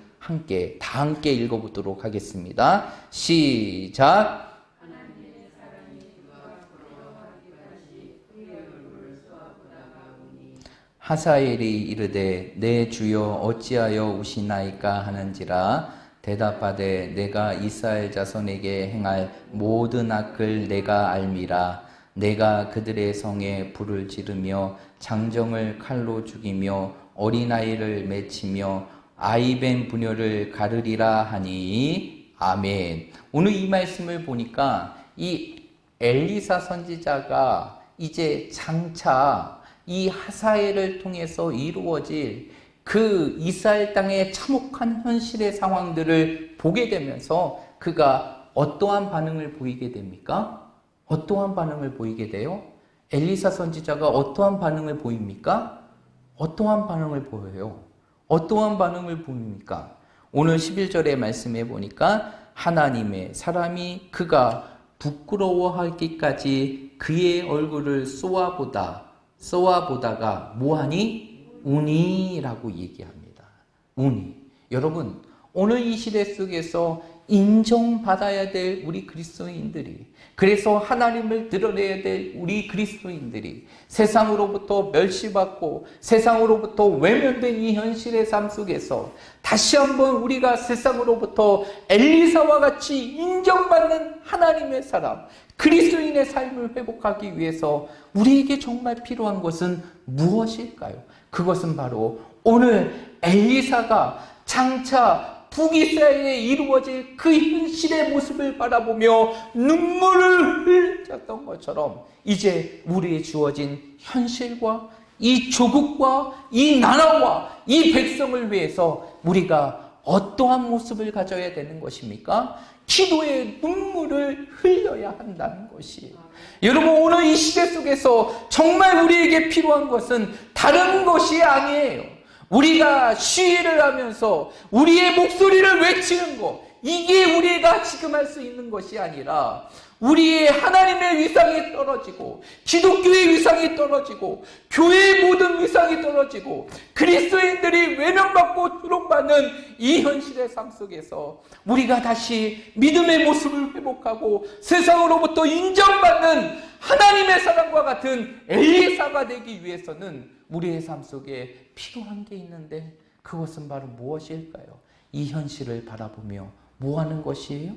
다 함께 읽어보도록 하겠습니다. 시작. 하사엘이 이르되 내 주여 어찌하여 우시나이까 하는지라 대답하되 내가 이스라엘 자손에게 행할 모든 악을 내가 알미라. 내가 그들의 성에 불을 지르며 장정을 칼로 죽이며 어린아이를 맺히며 아이벤 부녀를 가르리라 하니. 아멘. 오늘 이 말씀을 보니까 이 엘리사 선지자가 이제 장차 이 하사엘을 통해서 이루어질 그 이스라엘 땅의 참혹한 현실의 상황들을 보게 되면서 그가 어떠한 반응을 보이게 됩니까? 어떠한 반응을 보이게 돼요? 엘리사 선지자가 어떠한 반응을 보입니까? 어떠한 반응을 보여요? 어떠한 반응을 보입니까? 오늘 11절의 말씀에 보니까 하나님의 사람이 그가 부끄러워하기까지 그의 얼굴을 쏘아보다가 뭐하니? 우니라고 얘기합니다. 우니. 여러분, 오늘 이 시대 속에서 인정받아야 될 우리 그리스도인들이, 그래서 하나님을 드러내야 될 우리 그리스도인들이 세상으로부터 멸시받고 세상으로부터 외면된 이 현실의 삶 속에서 다시 한번 우리가 세상으로부터 엘리사와 같이 인정받는 하나님의 사람, 그리스도인의 삶을 회복하기 위해서 우리에게 정말 필요한 것은 무엇일까요? 그것은 바로 오늘 엘리사가 장차 북이스라엘에 이루어질 그 현실의 모습을 바라보며 눈물을 흘렸던 것처럼 이제 우리에 주어진 현실과 이 조국과 이 나라와 이 백성을 위해서 우리가 어떠한 모습을 가져야 되는 것입니까? 기도의 눈물을 흘려야 한다는 것이에요. 여러분, 오늘 이 시대 속에서 정말 우리에게 필요한 것은 다른 것이 아니에요. 우리가 시위를 하면서 우리의 목소리를 외치는 것, 이게 우리가 지금 할 수 있는 것이 아니라 우리의 하나님의 위상이 떨어지고 기독교의 위상이 떨어지고 교회의 모든 위상이 떨어지고 그리스도인들이 외면받고 조롱받는 이 현실의 삶 속에서 우리가 다시 믿음의 모습을 회복하고 세상으로부터 인정받는 하나님의 사랑과 같은 엘리사가 되기 위해서는 우리의 삶 속에 필요한 게 있는데 그것은 바로 무엇일까요? 이 현실을 바라보며 뭐 하는 것이에요?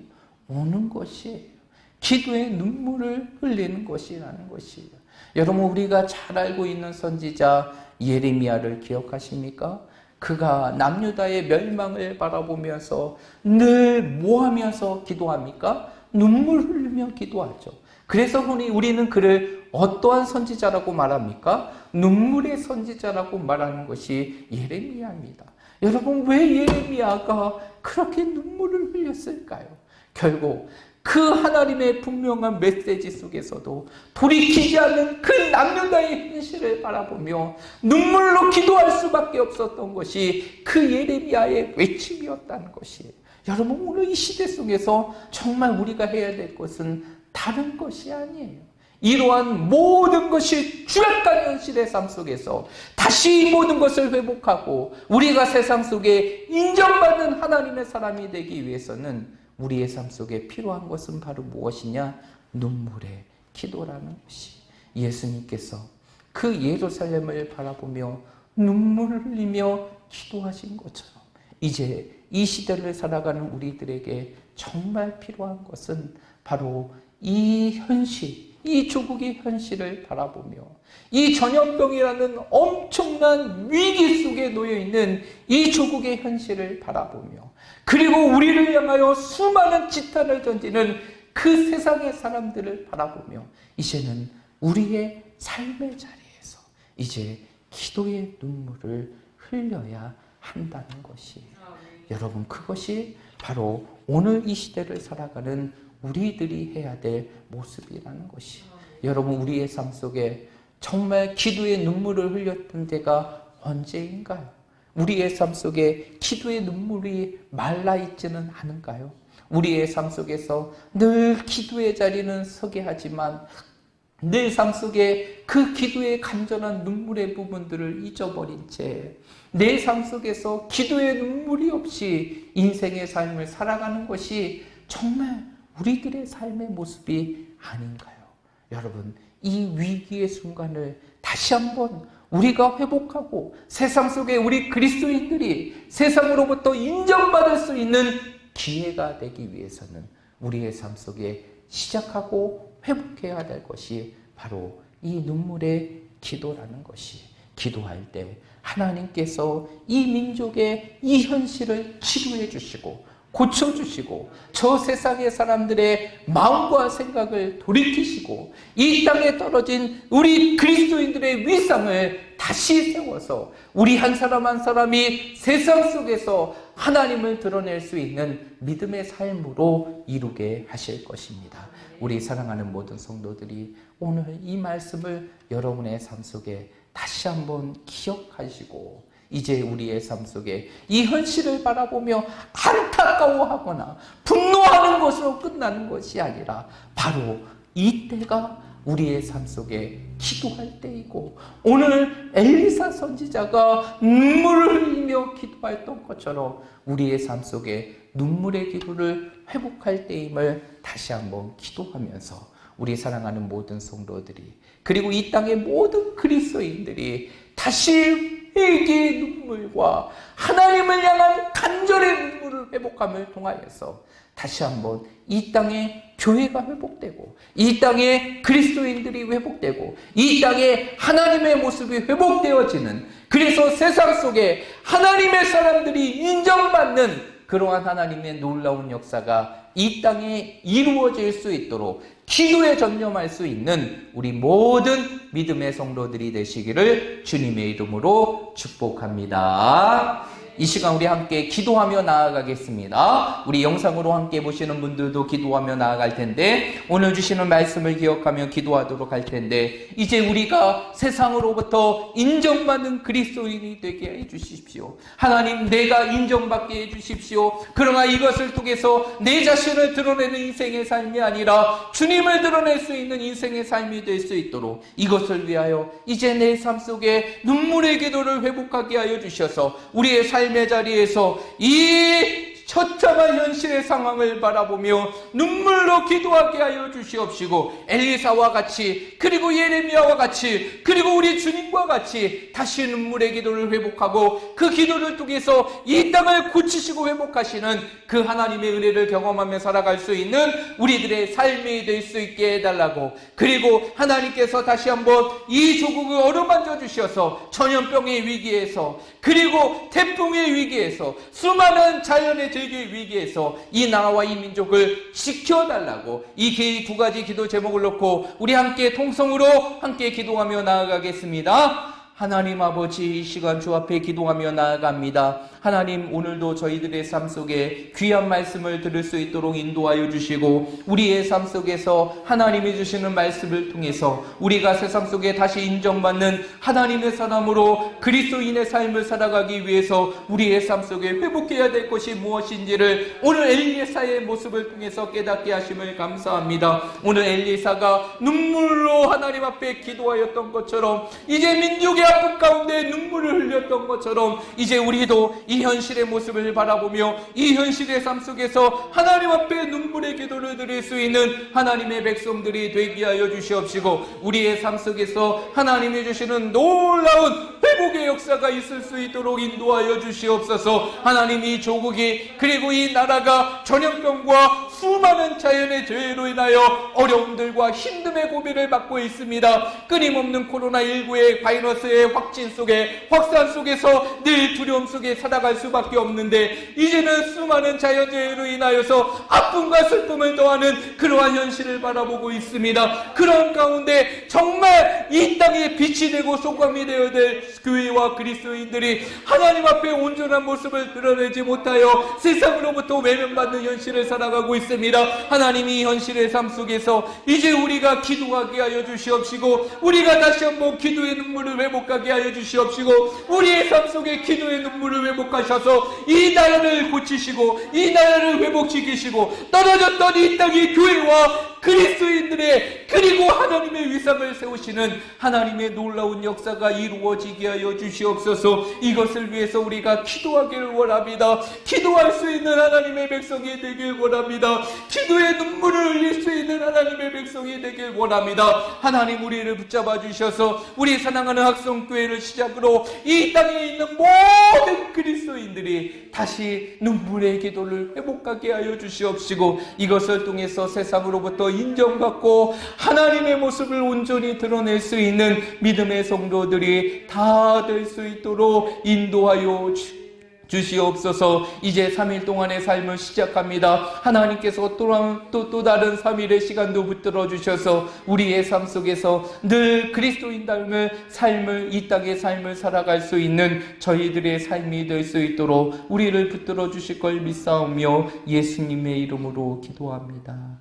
우는 것이에요. 기도의 눈물을 흘리는 것이라는 것이에요. 여러분, 우리가 잘 알고 있는 선지자 예레미야를 기억하십니까? 그가 남유다의 멸망을 바라보면서 늘 뭐 하면서 기도합니까? 눈물 흘리며 기도하죠. 그래서 우리는 그를 어떠한 선지자라고 말합니까? 눈물의 선지자라고 말하는 것이 예레미야입니다. 여러분, 왜 예레미야가 그렇게 눈물을 흘렸을까요? 결국 그 하나님의 분명한 메시지 속에서도 돌이키지 않는 그 남유다의 현실을 바라보며 눈물로 기도할 수밖에 없었던 것이 그 예레미야의 외침이었다는 것이에요. 여러분, 오늘 이 시대 속에서 정말 우리가 해야 될 것은 다른 것이 아니에요. 이러한 모든 것이 추악한 현실의 삶 속에서 다시 이 모든 것을 회복하고 우리가 세상 속에 인정받는 하나님의 사람이 되기 위해서는 우리의 삶 속에 필요한 것은 바로 무엇이냐? 눈물의 기도라는 것이. 예수님께서 그 예루살렘을 바라보며 눈물을 흘리며 기도하신 것처럼 이제 이 시대를 살아가는 우리들에게 정말 필요한 것은 바로 이 현실, 이 조국의 현실을 바라보며 이 전염병이라는 엄청난 위기 속에 놓여있는 이 조국의 현실을 바라보며 그리고 우리를 향하여 수많은 지탄을 던지는 그 세상의 사람들을 바라보며 이제는 우리의 삶의 자리에서 이제 기도의 눈물을 흘려야 한다는 것이에요. 여러분, 그것이 바로 오늘 이 시대를 살아가는 우리들이 해야 될 모습이라는 것이. 여러분, 우리의 삶 속에 정말 기도의 눈물을 흘렸던 때가 언제인가요? 우리의 삶 속에 기도의 눈물이 말라있지는 않은가요? 우리의 삶 속에서 늘 기도의 자리는 서게 하지만 내 삶 속에 그 기도의 간절한 눈물의 부분들을 잊어버린 채 내 삶 속에서 기도의 눈물이 없이 인생의 삶을 살아가는 것이 정말 우리들의 삶의 모습이 아닌가요? 여러분, 이 위기의 순간을 다시 한번 우리가 회복하고 세상 속에 우리 그리스도인들이 세상으로부터 인정받을 수 있는 기회가 되기 위해서는 우리의 삶 속에 시작하고 회복해야 될 것이 바로 이 눈물의 기도라는 것이. 기도할 때 하나님께서 이 민족의 이 현실을 치료해 주시고 고쳐주시고 저 세상의 사람들의 마음과 생각을 돌이키시고 이 땅에 떨어진 우리 그리스도인들의 위상을 다시 세워서 우리 한 사람 한 사람이 세상 속에서 하나님을 드러낼 수 있는 믿음의 삶으로 이루게 하실 것입니다. 우리 사랑하는 모든 성도들이 오늘 이 말씀을 여러분의 삶 속에 다시 한번 기억하시고 이제 우리의 삶 속에 이 현실을 바라보며 안타까워하거나 분노하는 것으로 끝나는 것이 아니라 바로 이때가 우리의 삶 속에 기도할 때이고 오늘 엘리사 선지자가 눈물을 흘리며 기도했던 것처럼 우리의 삶 속에 눈물의 기도를 회복할 때임을 다시 한번 기도하면서 우리 사랑하는 모든 성도들이 그리고 이 땅의 모든 그리스도인들이 다시 회개의 눈물과 하나님을 향한 간절의 눈물을 회복함을 통하여서 다시 한번 이 땅에 교회가 회복되고 이 땅에 그리스도인들이 회복되고 이 땅에 하나님의 모습이 회복되어지는 그래서 세상 속에 하나님의 사람들이 인정받는 그러한 하나님의 놀라운 역사가 이 땅에 이루어질 수 있도록 기도에 전념할 수 있는 우리 모든 믿음의 성도들이 되시기를 주님의 이름으로 축복합니다. 이 시간 우리 함께 기도하며 나아가겠습니다. 우리 영상으로 함께 보시는 분들도 기도하며 나아갈 텐데 오늘 주시는 말씀을 기억하며 기도하도록 할 텐데 이제 우리가 세상으로부터 인정받는 그리스도인이 되게 해주십시오. 하나님 내가 인정받게 해주십시오. 그러나 이것을 통해서 내 자신을 드러내는 인생의 삶이 아니라 주님을 드러낼 수 있는 인생의 삶이 될 수 있도록 이것을 위하여 이제 내 삶 속에 눈물의 기도를 회복하게 하여 주셔서 우리의 삶의 자리에서 이 처참한 현실의 상황을 바라보며 눈물로 기도하게 하여 주시옵시고 엘리사와 같이 그리고 예레미야와 같이 그리고 우리 주님과 같이 다시 눈물의 기도를 회복하고 그 기도를 통해서 이 땅을 고치시고 회복하시는 그 하나님의 은혜를 경험하며 살아갈 수 있는 우리들의 삶이 될 수 있게 해달라고 그리고 하나님께서 다시 한번 이 조국을 어루만져 주셔서 전염병의 위기에서 그리고 태풍의 위기에서 수많은 자연의 절기의 위기에서 이 나라와 이 민족을 지켜달라고 이 두 가지 기도 제목을 놓고 우리 함께 통성으로 함께 기도하며 나아가겠습니다. 하나님 아버지 이 시간 주 앞에 기도하며 나아갑니다. 하나님 오늘도 저희들의 삶 속에 귀한 말씀을 들을 수 있도록 인도하여 주시고 우리의 삶 속에서 하나님이 주시는 말씀을 통해서 우리가 세상 속에 다시 인정받는 하나님의 사람으로 그리스도인의 삶을 살아가기 위해서 우리의 삶 속에 회복해야 될 것이 무엇인지를 오늘 엘리사의 모습을 통해서 깨닫게 하심을 감사합니다. 오늘 엘리사가 눈물로 하나님 앞에 기도하였던 것처럼 이제 민족의 아픔 가운데 눈물을 흘렸던 것처럼 이제 우리도 이 현실의 모습을 바라보며 이 현실의 삶 속에서 하나님 앞에 눈물의 기도를 드릴 수 있는 하나님의 백성들이 되게 하여 주시옵시고 우리의 삶 속에서 하나님이 주시는 놀라운 회복의 역사가 있을 수 있도록 인도하여 주시옵소서. 하나님 이 조국이 그리고 이 나라가 전염병과 수많은 자연의 죄로 인하여 어려움들과 힘듦의 고비를 받고 있습니다. 끊임없는 코로나19의 바이러스의 확진 속에 확산 속에서 늘 두려움 속에 살아갈 수밖에 없는데 이제는 수많은 자연재해로 인하여서 아픔과 슬픔을 더하는 그러한 현실을 바라보고 있습니다. 그런 가운데 정말 이 땅에 빛이 되고 소감이 되어야 될 교회와 그리스도인들이 하나님 앞에 온전한 모습을 드러내지 못하여 세상으로부터 외면받는 현실을 살아가고 있습니다. 하나님이 이 현실의 삶 속에서 이제 우리가 기도하게 하여 주시옵시고 우리가 다시 한번 기도의 눈물을 회복하게 하여 주시옵시고 우리의 삶 속에 기도의 눈물을 회복하셔서 이 나라를 고치시고 이 나라를 회복시키시고 떨어졌던 이 땅의 교회와 그리스도인들의 그리고 하나님의 위상을 세우시는 하나님의 놀라운 역사가 이루어지게 하여 주시옵소서. 이것을 위해서 우리가 기도하기를 원합니다. 기도할 수 있는 하나님의 백성이 되길 원합니다. 기도의 눈물을 흘릴 수 있는 하나님의 백성이 되길 원합니다. 하나님 우리를 붙잡아 주셔서 우리 사랑하는 학성교회를 시작으로 이 땅에 있는 모든 그리스도인들이 다시 눈물의 기도를 회복하게 하여 주시옵시고 이것을 통해서 세상으로부터 인정받고 하나님의 모습을 온전히 드러낼 수 있는 믿음의 성도들이 다 될 수 있도록 인도하여 주시옵소서. 이제 3일 동안의 삶을 시작합니다. 하나님께서 또 다른 3일의 시간도 붙들어 주셔서 우리의 삶 속에서 늘 그리스도인닮을 삶을, 이 땅의 삶을 살아갈 수 있는 저희들의 삶이 될 수 있도록 우리를 붙들어 주실 걸 믿사오며 예수님의 이름으로 기도합니다.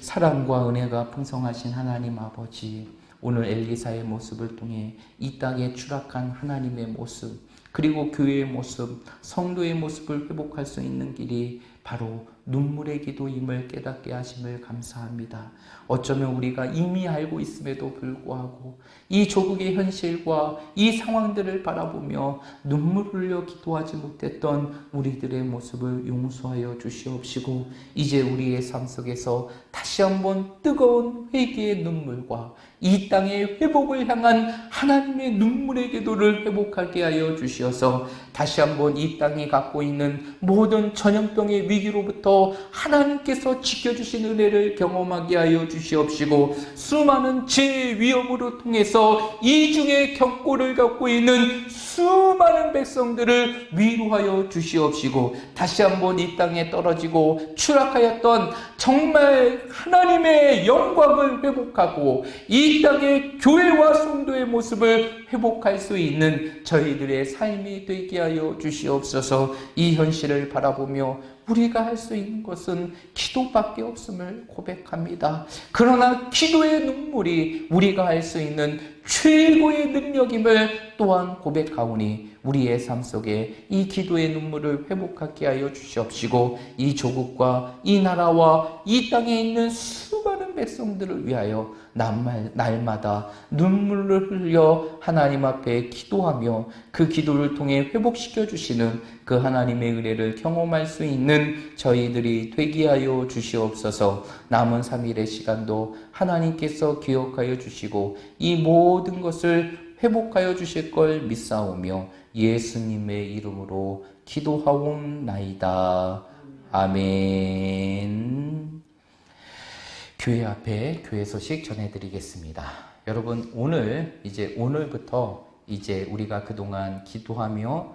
사랑과 은혜가 풍성하신 하나님 아버지, 오늘 엘리사의 모습을 통해 이 땅에 추락한 하나님의 모습, 그리고 교회의 모습, 성도의 모습을 회복할 수 있는 길이 바로 눈물의 기도임을 깨닫게 하심을 감사합니다. 어쩌면 우리가 이미 알고 있음에도 불구하고 이 조국의 현실과 이 상황들을 바라보며 눈물을 흘려 기도하지 못했던 우리들의 모습을 용서하여 주시옵시고, 이제 우리의 삶 속에서 다시 한번 뜨거운 회개의 눈물과 이 땅의 회복을 향한 하나님의 눈물의 기도를 회복하게 하여 주시어서 다시 한번 이 땅이 갖고 있는 모든 전염병의 위기로부터 하나님께서 지켜주신 은혜를 경험하게 하여 주시옵시고, 수많은 죄의 위험으로 통해서 이중의 경고를 갖고 있는 수많은 백성들을 위로하여 주시옵시고, 다시 한번 이 땅에 떨어지고 추락하였던 정말 하나님의 영광을 회복하고 이 땅의 교회와 성도의 모습을 회복할 수 있는 저희들의 삶이 되게 하여 주시옵소서. 이 현실을 바라보며 우리가 할 수 있는 것은 기도밖에 없음을 고백합니다. 그러나 기도의 눈물이 우리가 할 수 있는 최고의 능력임을 또한 고백하오니 우리의 삶 속에 이 기도의 눈물을 회복하게 하여 주시옵시고, 이 조국과 이 나라와 이 땅에 있는 수많은 백성들을 위하여 날마다 눈물을 흘려 하나님 앞에 기도하며 그 기도를 통해 회복시켜 주시는 그 하나님의 은혜를 경험할 수 있는 저희들이 되게 하여 주시옵소서. 남은 3일의 시간도 하나님께서 기억하여 주시고 이 모든 것을 회복하여 주실 걸 믿사오며 예수님의 이름으로 기도하옵나이다. 아멘. 교회 앞에 교회 소식 전해드리겠습니다. 여러분, 오늘부터 이제 우리가 그동안 기도하며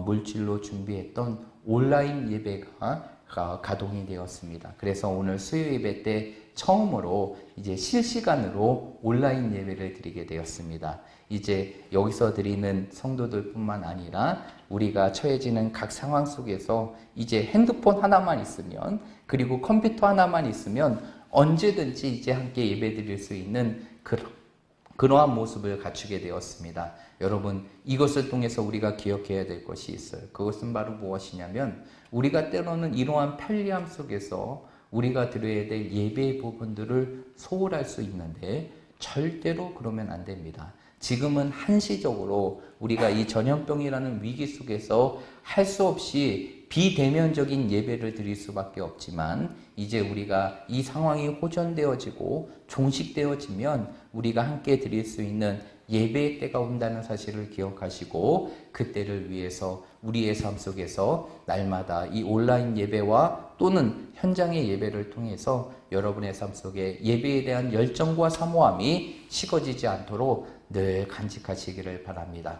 물질로 준비했던 온라인 예배가 가동이 되었습니다. 그래서 오늘 수요 예배 때 처음으로 이제 실시간으로 온라인 예배를 드리게 되었습니다. 이제 여기서 드리는 성도들뿐만 아니라 우리가 처해지는 각 상황 속에서 이제 핸드폰 하나만 있으면, 그리고 컴퓨터 하나만 있으면 언제든지 이제 함께 예배 드릴 수 있는 그러한 모습을 갖추게 되었습니다. 여러분, 이것을 통해서 우리가 기억해야 될 것이 있어요. 그것은 바로 무엇이냐면, 우리가 때로는 이러한 편리함 속에서 우리가 드려야 될 예배의 부분들을 소홀할 수 있는데 절대로 그러면 안 됩니다. 지금은 한시적으로 우리가 이 전염병이라는 위기 속에서 할 수 없이 비대면적인 예배를 드릴 수밖에 없지만, 이제 우리가 이 상황이 호전되어지고 종식되어지면 우리가 함께 드릴 수 있는 예배의 때가 온다는 사실을 기억하시고, 그때를 위해서 우리의 삶 속에서 날마다 이 온라인 예배와 또는 현장의 예배를 통해서 여러분의 삶 속에 예배에 대한 열정과 사모함이 식어지지 않도록 늘 간직하시기를 바랍니다.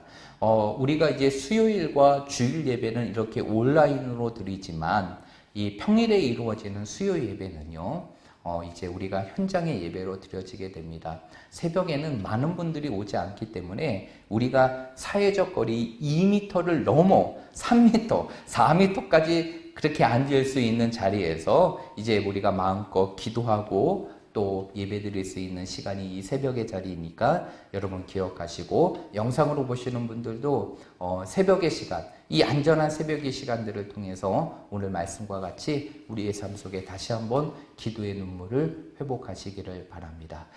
우리가 이제 수요일과 주일 예배는 이렇게 온라인으로 드리지만, 이 평일에 이루어지는 수요 예배는요, 이제 우리가 현장의 예배로 드려지게 됩니다. 새벽에는 많은 분들이 오지 않기 때문에 우리가 사회적 거리 2m를 넘어 3m, 4m까지 그렇게 앉을 수 있는 자리에서 이제 우리가 마음껏 기도하고 또 예배 드릴 수 있는 시간이 이 새벽의 자리이니까 여러분 기억하시고, 영상으로 보시는 분들도 새벽의 시간, 이 안전한 새벽의 시간들을 통해서 오늘 말씀과 같이 우리의 삶 속에 다시 한번 기도의 눈물을 회복하시기를 바랍니다.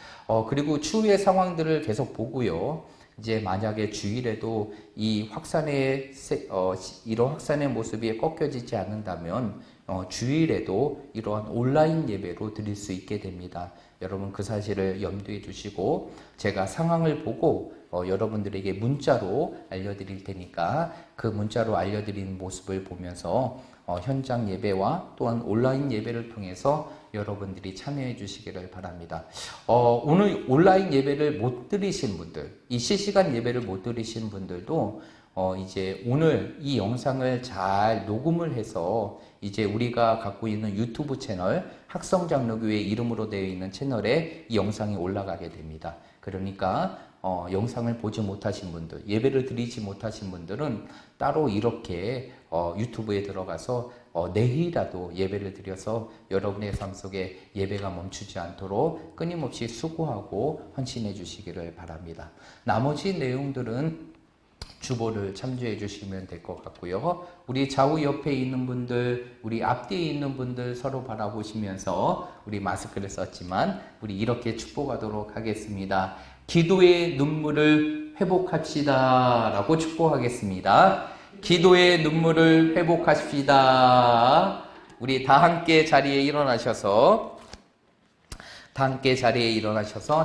그리고 추후의 상황들을 계속 보고요. 이제 만약에 주일에도 이 이런 확산의 모습이 꺾여지지 않는다면 주일에도 이러한 온라인 예배로 드릴 수 있게 됩니다. 여러분, 그 사실을 염두에 두시고 제가 상황을 보고 여러분들에게 문자로 알려드릴 테니까 그 문자로 알려드리는 모습을 보면서 현장 예배와 또한 온라인 예배를 통해서 여러분들이 참여해 주시기를 바랍니다. 오늘 온라인 예배를 못 드리신 분들, 이 실시간 예배를 못 드리신 분들도 이제 오늘 이 영상을 잘 녹음을 해서 이제 우리가 갖고 있는 유튜브 채널 학성장로교회 이름으로 되어 있는 채널에 이 영상이 올라가게 됩니다. 그러니까 영상을 보지 못하신 분들, 예배를 드리지 못하신 분들은 따로 이렇게 유튜브에 들어가서 내일이라도 예배를 드려서 여러분의 삶 속에 예배가 멈추지 않도록 끊임없이 수고하고 헌신해 주시기를 바랍니다. 나머지 내용들은 주보를 참조해 주시면 될 것 같고요. 우리 좌우 옆에 있는 분들, 우리 앞뒤에 있는 분들 서로 바라보시면서 우리 마스크를 썼지만 우리 이렇게 축복하도록 하겠습니다. 기도의 눈물을 회복합시다 라고 축복하겠습니다. 기도의 눈물을 회복합시다. 우리 다 함께 자리에 일어나셔서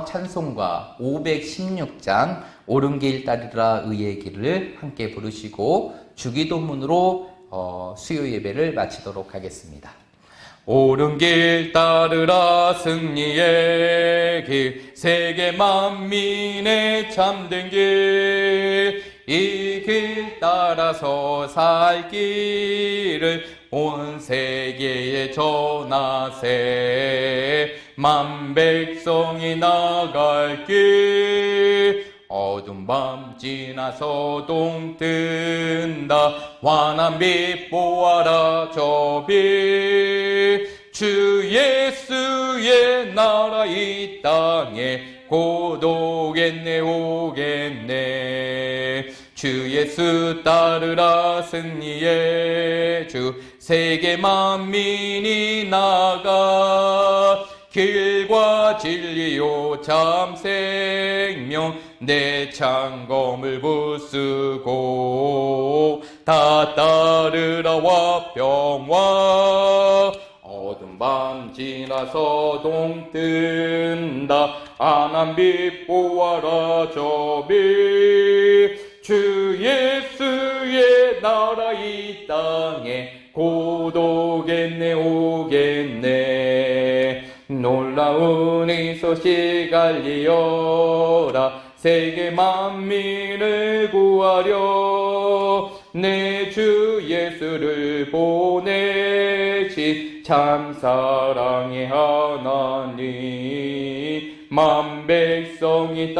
찬송가 516장 옳은 길 따르라 의의 길을 함께 부르시고 주기도문으로 수요 예배를 마치도록 하겠습니다. 옳은 길 따르라 승리의 길 세계 만민의 참된 길 이 길 따라서 살 길을 온 세계에 전하세 만 백성이 나갈 길 어두운 밤 지나서 동 뜬다 환한 빛 보아라 저 빛 주 예수의 나라 이 땅에 곧 오겠네 오겠네 주 예수 따르라 승리의 주 세계 만민이 나가 길과 진리요 참 생명 내 창검을 부수고 다 따르라 화평화 어두운 밤 지나서 동 뜬다 환한 빛 보아라 저 빛 주 예수의 나라 이 땅에 곧 오겠네 오겠네 놀라운 이 소식 알리어라 세계 만민을 구하려 내 주 예수를 보내신 참 사랑의 하나님 만 백성이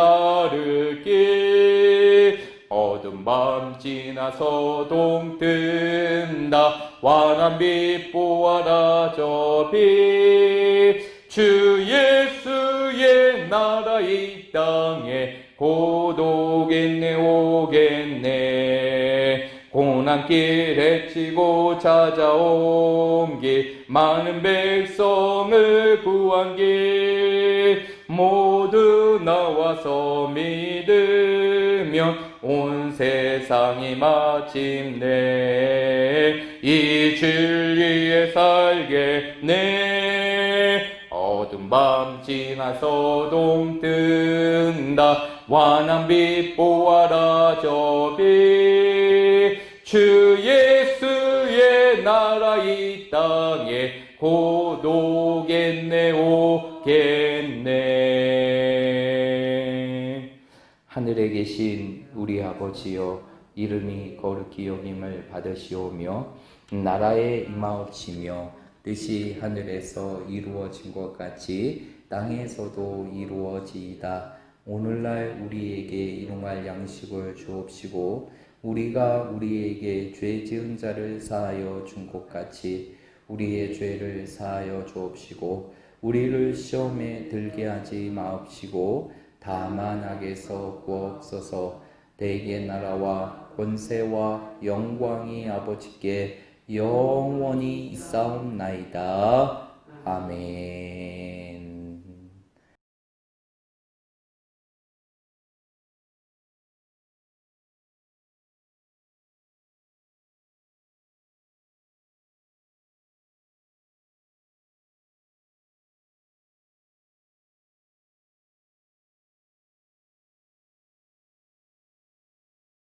따르길 어두운 밤 지나서 동 뜬다 환한 빛 보아라 저 빛 주 예수의 나라 이 땅에 곧 오겠네 오겠네 고난길 헤치고 찾아온 길 많은 백성을 구한 길 모두 나와서 믿으면 온 세상이 마침내 이 진리에 살겠네 어두운 밤 지나서 동 뜬다 환한 빛 보아라 저 빛 주 예수의 나라 이 땅에 곧 오겠네 오겠네 하늘에 계신 우리 아버지여 이름이 거룩히 여김을 받으시오며 나라에 임하옵시며 뜻이 하늘에서 이루어진 것 같이 땅에서도 이루어지이다. 오늘날 우리에게 일용할 양식을 주옵시고 우리가 우리에게 죄 지은 자를 사하여 준 것 같이 우리의 죄를 사하여 주옵시고 우리를 시험에 들게 하지 마옵시고 다만 악에서 구하옵소서. 대개 나라와 권세와 영광이 아버지께 영원히 있사옵나이다. 아멘.